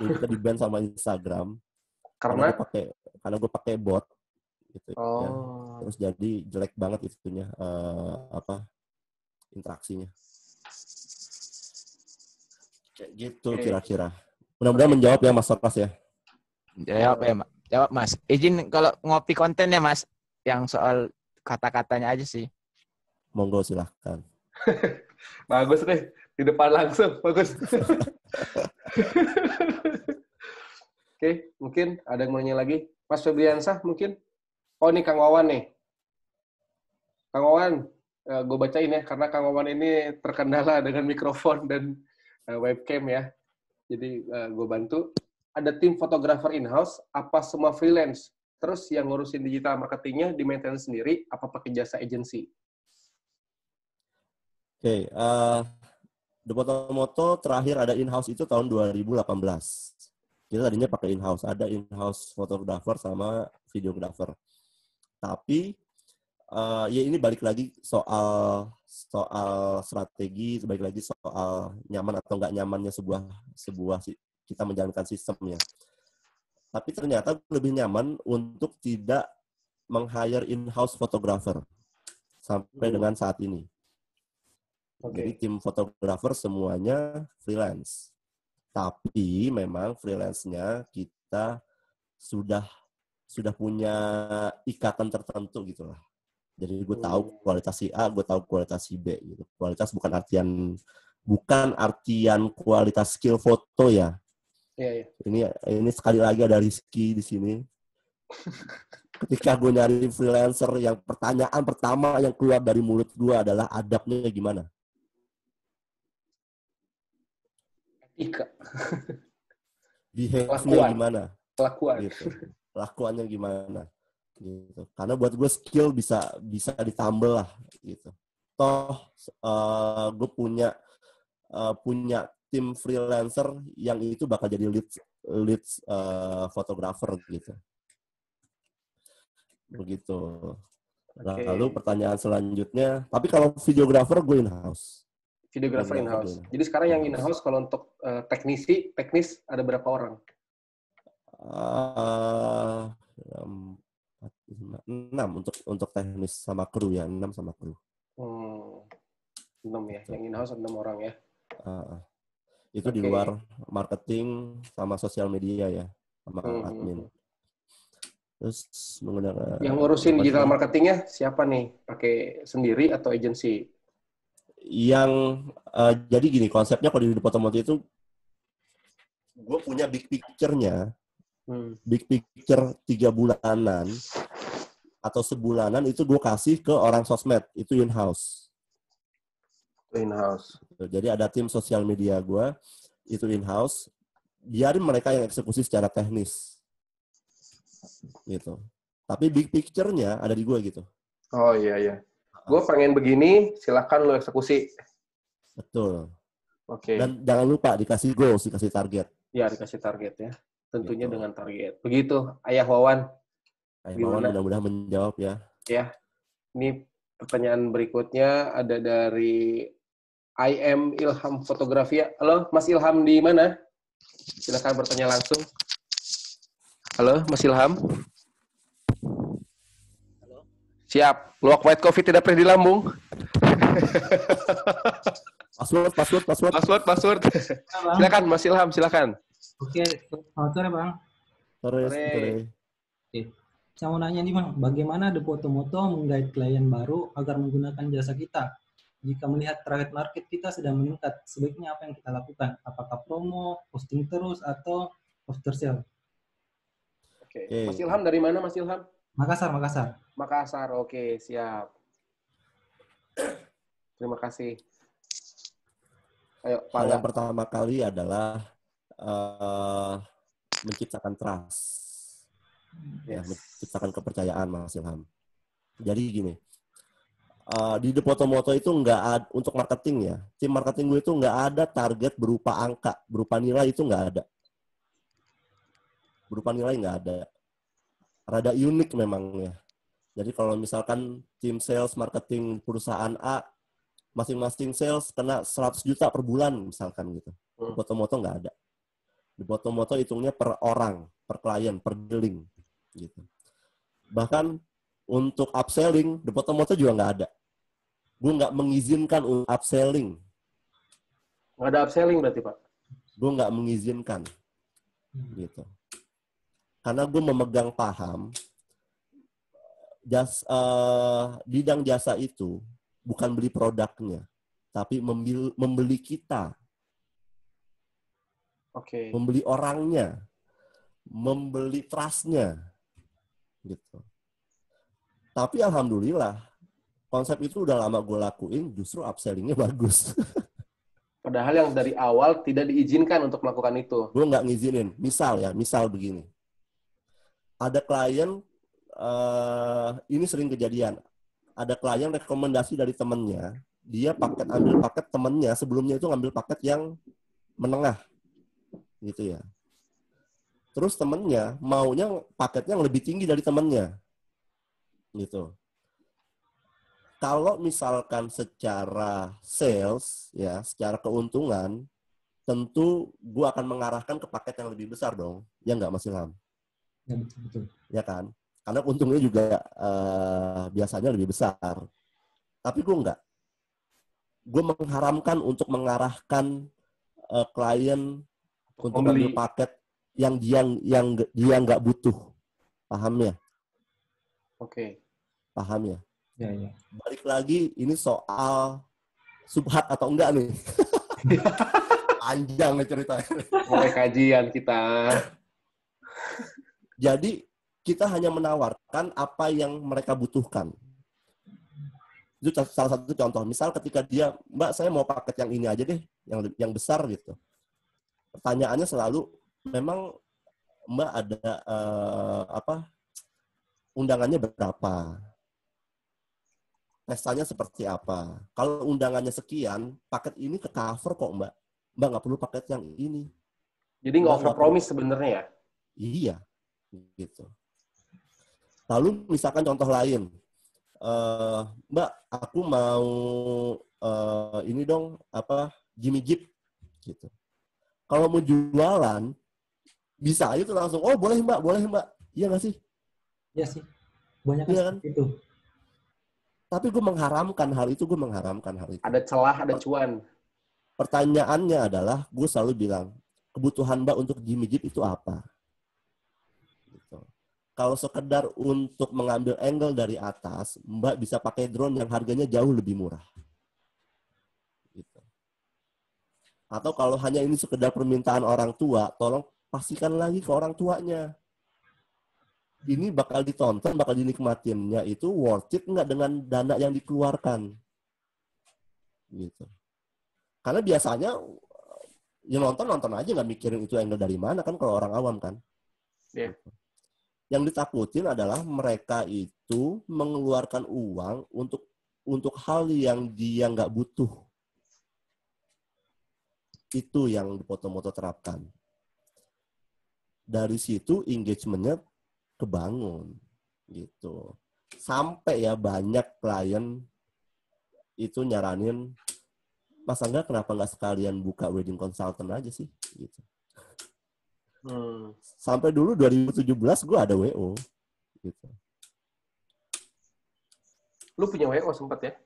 Jadi kita di-ban sama Instagram. Karena gue pakai bot gitu ya. Terus jadi jelek banget itunya interaksinya. Kayak gitu kira-kira. Mudah-mudahan menjawab ya Mas Sokas ya. Jawab Mas. Izin kalau ngopi konten ya Mas, yang soal kata-katanya aja sih. Monggo silahkan. Bagus deh, di depan langsung, bagus. Oke, mungkin ada yang mau nanya lagi. Mas Febriansah mungkin? Oh, ini Kang Wawan nih. Kang Wawan, gue bacain ya, karena Kang Wawan ini terkendala dengan mikrofon dan webcam ya. Jadi gue bantu. Ada tim fotografer in-house, apa semua freelance? Terus yang ngurusin digital marketingnya di maintain sendiri, apa pakai jasa agency? Oke, The Fotomoto terakhir ada in-house itu tahun 2018. Kita tadinya pakai in-house, ada in-house fotografer sama videografer. Tapi ya ini balik lagi soal strategi, balik lagi soal nyaman atau nggak nyamannya sebuah kita menjalankan sistemnya. Tapi ternyata lebih nyaman untuk tidak meng-hire in-house fotografer sampai dengan saat ini. Jadi tim fotografer semuanya freelance. Tapi memang freelance-nya kita sudah punya ikatan tertentu gitu lah. Jadi gue tahu kualitas si A, gue tahu kualitas si B gitu. Kualitas bukan artian kualitas skill foto ya. Iya. Ini sekali lagi ada Rizky di sini. Ketika gue nyari freelancer, yang pertanyaan pertama yang keluar dari mulut gue adalah adabnya gimana? Etika. Behavior-nya gimana? Kelakuan. Gitu. Lakuannya gimana? Gitu. Karena buat gue skill bisa ditambah lah gitu. Toh gue punya tim freelancer yang itu bakal jadi lead fotografer gitu. Begitu. Lalu pertanyaan selanjutnya, tapi kalau videografer gue in-house. Videografer in-house. Jadi sekarang yang in-house kalau untuk teknis ada berapa orang? 6 untuk teknis sama kru ya, 6 sama kru. 6 ya, yang in-house 6 orang ya. Itu di luar marketing sama sosial media ya, sama admin. Terus menggunakan yang ngurusin digital marketingnya siapa nih? Pakai sendiri atau agensi? Jadi gini, konsepnya kalau di Fotomoto itu gue punya big picture-nya. Big picture 3 bulanan atau sebulanan itu gue kasih ke orang sosmed, itu in-house. Jadi ada tim sosial media gue, itu in-house, biarin mereka yang eksekusi secara teknis. Gitu. Tapi big picture-nya ada di gue gitu. Oh iya. Gue pengen begini, silakan lo eksekusi. Betul. Dan jangan lupa dikasih goals, dikasih target. Ya, dikasih target ya. Tentunya gitu. Dengan target. Begitu, Ayah Wawan. Wawan mudah-mudahan menjawab ya. Ya. Ini pertanyaan berikutnya ada dari IM Ilham Fotografi. Halo, Mas Ilham di mana? Silakan bertanya langsung. Halo, Mas Ilham. Halo. Siap. Luwak white coffee tidak pernah di lambung. Password. Silakan, Mas Ilham, silakan. Oke, selamat sore Bang. Sore. Oke. Saya mau nanya nih Bang, bagaimana The Fotomoto menggait klien baru agar menggunakan jasa kita? Jika melihat target market kita sedang meningkat, sebaiknya apa yang kita lakukan? Apakah promo, posting terus, atau after sale? Oke. Mas Ilham dari mana Mas Ilham? Makassar. Makassar, oke, siap. Terima kasih. Ayo, Pak. Hal yang pertama kali adalah menciptakan trust. Ya, menciptakan kepercayaan, Mas Ilham. Jadi gini, di Depotomoto itu nggak ada, untuk marketing ya, tim marketing gue itu nggak ada target berupa angka, berupa nilai itu nggak ada. Berupa nilai nggak ada. Rada unik memang ya. Jadi kalau misalkan tim sales marketing perusahaan A, masing-masing sales kena 100 juta per bulan misalkan gitu. Di Depotomoto nggak ada. Di Depotomoto hitungnya per orang, per klien, per dealing gitu. Bahkan untuk upselling, di Depotomoto juga nggak ada. Gue nggak mengizinkan upselling. Nggak ada upselling berarti, Pak? Gue nggak mengizinkan gitu. Karena gue memegang paham bidang jasa itu bukan beli produknya, tapi membeli kita. Oke. Membeli orangnya, membeli trust-nya. Gitu. Tapi alhamdulillah, konsep itu udah lama gue lakuin, justru upselling-nya bagus. Padahal yang dari awal tidak diizinkan untuk melakukan itu. Gue nggak ngizinin. Misal begini. Ada klien, ini sering kejadian. Ada klien rekomendasi dari temennya, dia ambil paket temennya, sebelumnya itu ngambil paket yang menengah. Gitu ya. Terus temennya maunya paketnya yang lebih tinggi dari temennya. Gitu. Kalau misalkan secara sales, ya, secara keuntungan, tentu gue akan mengarahkan ke paket yang lebih besar dong. Ya nggak, Mas Ilham? Ya, betul. Ya kan? Karena untungnya juga biasanya lebih besar. Tapi gue nggak. Gue mengharamkan untuk mengarahkan klien untuk ambil paket yang dia nggak butuh. Paham ya? Oke. Paham ya? Ya. Balik lagi, ini soal subhat atau enggak nih. Panjang nih ceritanya. Mulai kajian kita. Jadi, kita hanya menawarkan apa yang mereka butuhkan. Itu salah satu contoh. Misal ketika dia, Mbak, saya mau paket yang ini aja deh, yang besar gitu. Pertanyaannya selalu, memang Mbak ada undangannya berapa? Pestanya seperti apa? Kalau undangannya sekian, paket ini ke cover kok, Mbak. Mbak nggak perlu paket yang ini. Jadi nggak over-promise sebenarnya ya? Iya, gitu. Lalu misalkan contoh lain, Mbak, aku mau ini dong, Jimmy Jeep, gitu. Kalau mau jualan, bisa aja tuh langsung, oh boleh Mbak, iya nggak sih? Iya sih, banyak kan itu. Tapi gue mengharamkan hal itu. Ada celah, ada cuan. Pertanyaannya adalah, gue selalu bilang, kebutuhan Mbak untuk Jimmy Jeep itu apa? Gitu. Kalau sekedar untuk mengambil angle dari atas, Mbak bisa pakai drone yang harganya jauh lebih murah. Gitu. Atau kalau hanya ini sekedar permintaan orang tua, tolong pastikan lagi ke orang tuanya. Ini bakal ditonton, bakal dinikmatinnya itu worth it nggak dengan dana yang dikeluarkan. Gitu. Karena biasanya ya nonton aja nggak mikirin itu angle dari mana kan kalau orang awam kan. Yeah. Yang ditakutin adalah mereka itu mengeluarkan uang untuk hal yang dia nggak butuh. Itu yang Depotomoto terapkan. Dari situ engagement-nya kebangun gitu. Sampai ya banyak klien itu nyaranin, Mas Angga kenapa nggak sekalian buka wedding consultant aja sih gitu. Sampai dulu 2017 gue ada WO gitu. Lu punya WO sempat ya?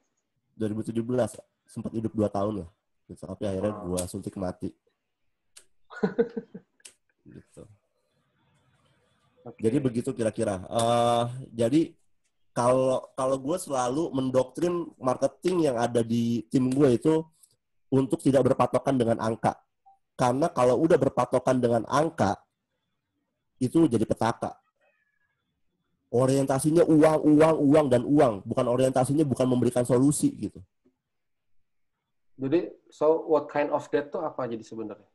2017 sempat hidup 2 tahun lah gitu. Tapi akhirnya gue suntik mati gitu. Okay. Jadi begitu kira-kira. Jadi kalau gue selalu mendoktrin marketing yang ada di tim gue itu untuk tidak berpatokan dengan angka. Karena kalau udah berpatokan dengan angka, itu jadi petaka. Orientasinya uang, dan uang. Bukan orientasinya bukan memberikan solusi gitu. Jadi, so what kind of debt tuh apa jadi sebenarnya?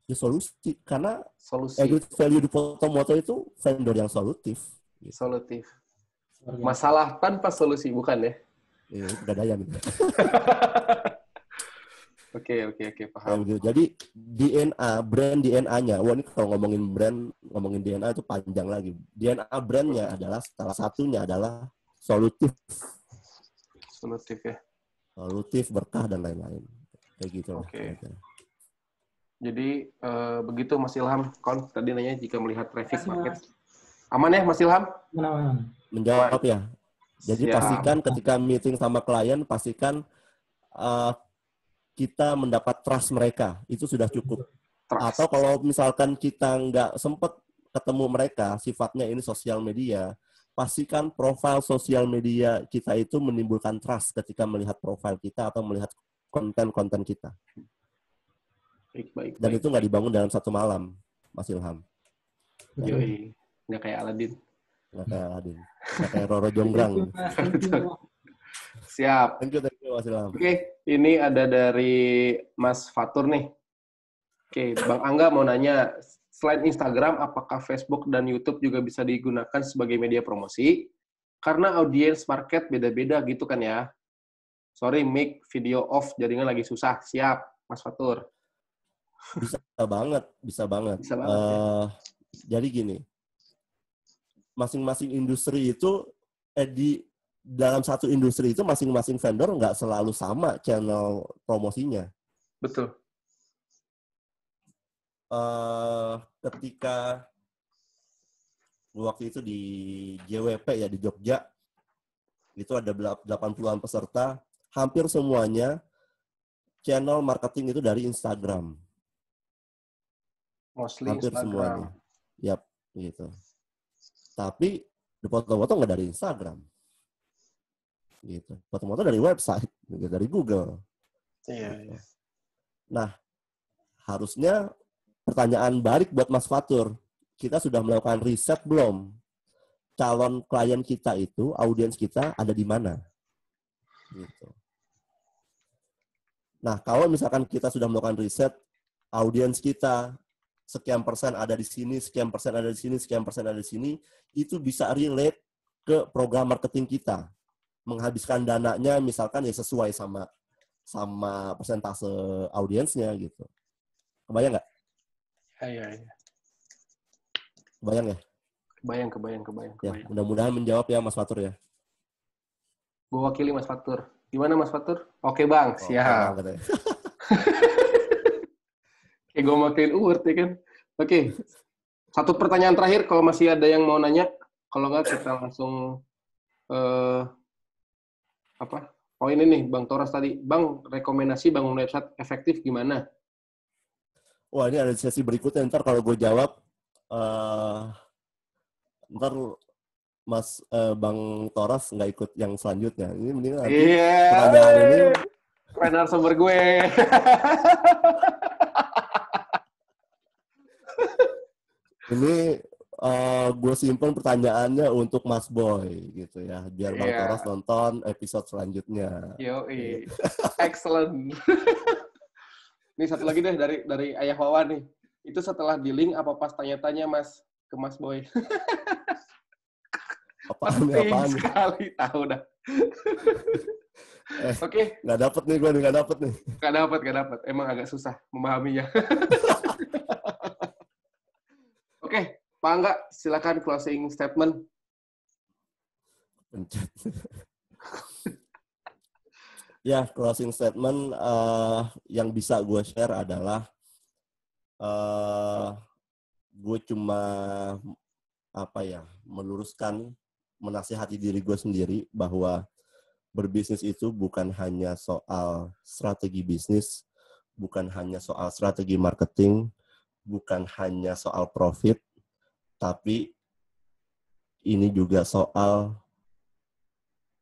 Ya solusi. Karena Solusi. aggregate value di Potomoto itu vendor yang solutif. Gitu. Solutif. Masalah tanpa solusi, bukan ya? Iya, pegadaian gitu. Oke, paham. Gitu. Jadi brand DNA-nya, wah ini kalau ngomongin DNA itu panjang lagi. DNA brandnya adalah salah satunya adalah solutif. Solutif ya. Solutif, berkah dan lain-lain. Kayak gitu lah. Oke. Jadi begitu Mas Ilham, tadi nanya jika melihat traffic market. Aman ya Mas Ilham? Aman. Menjawab ya. Jadi Siap. pastikan ketika meeting sama klien, pastikan kita mendapat trust mereka, itu sudah cukup. Trust. Atau kalau misalkan kita nggak sempat ketemu mereka, sifatnya ini sosial media, pastikan profil sosial media kita itu menimbulkan trust ketika melihat profil kita atau melihat konten-konten kita. Baik. Dan itu nggak dibangun dalam satu malam, Mas Ilham. Yoi. Nggak kayak Aladin. Nggak kayak Roro Jonggrang. Siap. Thank you, Mas Ilham. Oke, ini ada dari Mas Fatur nih. Oke, Bang Angga mau nanya, selain Instagram, apakah Facebook dan YouTube juga bisa digunakan sebagai media promosi? Karena audiens market beda-beda gitu kan ya. Sorry, mic video off, jaringan lagi susah. Siap, Mas Fatur. Bisa banget. Ya. Jadi gini, masing-masing industri itu di dalam satu industri itu masing-masing vendor nggak selalu sama channel promosinya. Betul. Ketika waktu itu di JWP ya di Jogja, itu ada 80-an peserta, hampir semuanya channel marketing itu dari Instagram. Mostly hampir Instagram. Semuanya. Yap, gitu. Tapi di foto-foto nggak dari Instagram. Gitu. Foto-foto dari website, gitu, dari Google. Iya. Nah, harusnya pertanyaan balik buat Mas Fatur. Kita sudah melakukan riset belum? Calon klien kita itu, audiens kita ada di mana? Gitu. Nah, kalau misalkan kita sudah melakukan riset, audiens kita sekian persen ada di sini, sekian persen ada di sini, sekian persen ada di sini, itu bisa relate ke program marketing kita. Menghabiskan dananya misalkan ya sesuai sama persentase audiensnya gitu. Kebayang nggak? Iya. Kebayang ya? Kebayang. Ya, mudah-mudahan menjawab ya Mas Fatur ya. Gue wakili Mas Fatur. Gimana Mas Fatur? Oke Bang, siap. Oke, Kayak gue makin ya kan. Oke. Satu pertanyaan terakhir kalau masih ada yang mau nanya. Kalau nggak kita langsung Oh ini nih Bang Toras tadi. Bang, rekomendasi bangun website efektif gimana? Wah, ini ada sesi berikutnya. Ntar kalau gue jawab, ntar Mas Bang Toras nggak ikut yang selanjutnya. Ini mending nanti pertanyaan ini. Narasumber gue. Ini gue simpen pertanyaannya untuk Mas Boy gitu ya, biar Bang Toras nonton episode selanjutnya. Yoi, excellent. Nih satu lagi deh dari Ayah Wawan nih. Itu setelah di link apa pas tanya-tanya Mas ke Mas Boy? Apaan sekali tahu dah. Oke. Nggak dapet nih gue, nggak dapet nih. Nggak dapet. Emang agak susah memahaminya. Oke, Pak Angga, silakan closing statement. Ya, closing statement yang bisa gue share adalah gue cuma meluruskan, menasihati diri gue sendiri bahwa berbisnis itu bukan hanya soal strategi bisnis, bukan hanya soal strategi marketing, bukan hanya soal profit, tapi ini juga soal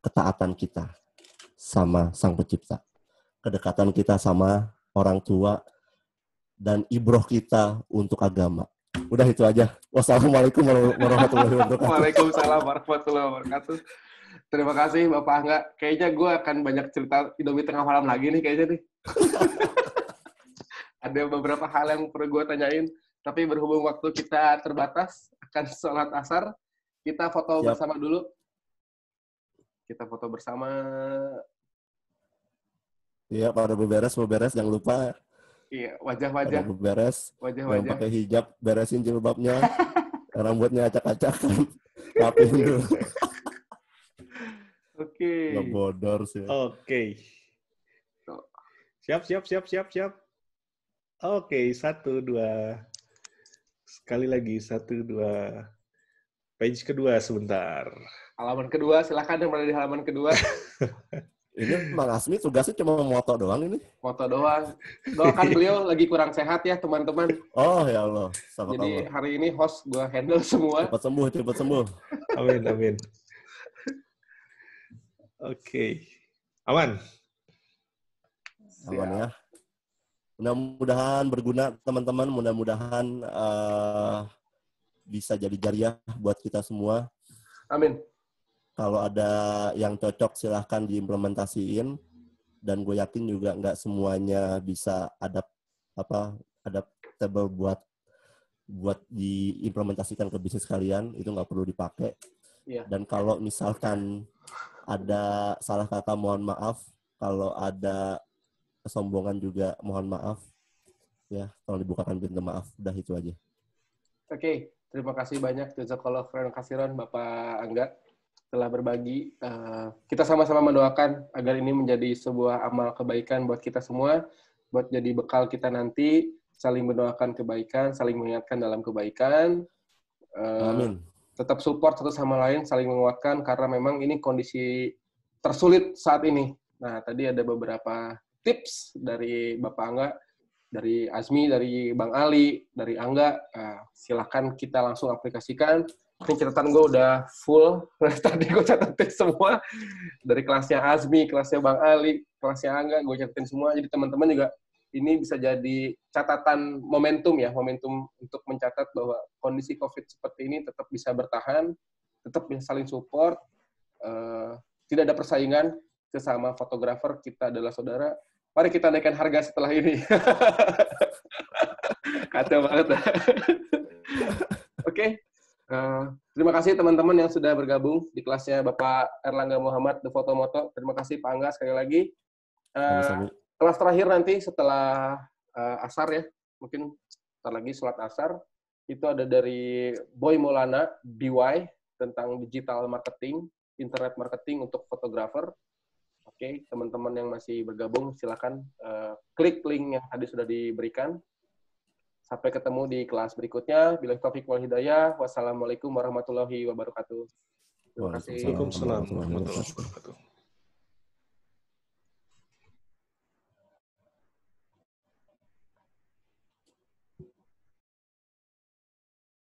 ketaatan kita sama Sang Pencipta, kedekatan kita sama orang tua, dan ibroh kita untuk agama. Udah itu aja. Wassalamualaikum warahmatullahi wabarakatuh. Waalaikumsalam warahmatullahi wabarakatuh. Terima kasih Bapak Angga. Kayaknya gue akan banyak cerita Indomie tengah malam lagi nih kayaknya nih. Ada beberapa hal yang perlu gue tanyain. Tapi berhubung waktu kita terbatas, akan sholat asar, kita foto bersama dulu. Kita foto bersama. Iya, pada beberes, jangan lupa. Iya, wajah-wajah. Pada beberes, wajah-wajah. Yang pakai hijab, beresin jilbabnya. Rambutnya acak-acakan. Rapiin dulu. Oke. Nggak bodor sih. Oke. Siap. Oke, 1, 2. Sekali lagi, 1, 2. Page kedua sebentar. Halaman kedua, silakan yang berada di halaman kedua. Ini Mang Asmi tugasnya cuma moto doang ini. Moto doang. Doakan beliau lagi kurang sehat ya teman-teman. Oh ya Allah. Jadi hari ini host gue handle semua. Cepat sembuh. Amin. Oke. Aman ya. Mudah-mudahan berguna teman-teman. Mudah-mudahan bisa jadi jariah buat kita semua. Amin. Kalau ada yang cocok silahkan diimplementasiin, dan gue yakin juga nggak semuanya bisa adaptable buat diimplementasikan ke bisnis kalian, itu nggak perlu dipakai. Yeah. Dan kalau misalkan ada salah kata mohon maaf, kalau ada kesombongan juga mohon maaf, ya tolong dibukakan pintu maaf. Udah itu aja. Oke, terima kasih banyak jazakallahu khairan katsiran Bapak Angga telah berbagi. Kita sama-sama mendoakan agar ini menjadi sebuah amal kebaikan buat kita semua, buat jadi bekal kita nanti, saling mendoakan kebaikan, saling mengingatkan dalam kebaikan. Amin. Tetap support satu sama lain, saling menguatkan, karena memang ini kondisi tersulit saat ini. Nah, tadi ada beberapa tips dari Bapak Angga, dari Azmi, dari Bang Ali, dari Angga. Silahkan kita langsung aplikasikan. Ini catatan gue udah full. Tadi gue catatin semua. Dari kelasnya Azmi, kelasnya Bang Ali, kelasnya Angga, gue catatin semua. Jadi teman-teman juga ini bisa jadi catatan momentum ya, momentum untuk mencatat bahwa kondisi COVID seperti ini tetap bisa bertahan, tetap bisa saling support, tidak ada persaingan, sesama fotografer, kita adalah saudara. Mari kita naikkan harga setelah ini. Kacau banget. Oke. Terima kasih teman-teman yang sudah bergabung di kelasnya Bapak Erlangga Muhammad, The Photo Moto. Terima kasih Pak Angga sekali lagi. Kelas terakhir nanti setelah asar ya, mungkin setelah lagi sholat asar, itu ada dari Boy Maulana, BY, tentang digital marketing, internet marketing untuk fotografer. Oke, teman-teman yang masih bergabung, silakan klik link yang tadi sudah diberikan. Sampai ketemu di kelas berikutnya. Billahi taufiq wal hidayah. Wassalamualaikum warahmatullahi wabarakatuh. Terima kasih. Waalaikumsalam warahmatullahi wabarakatuh.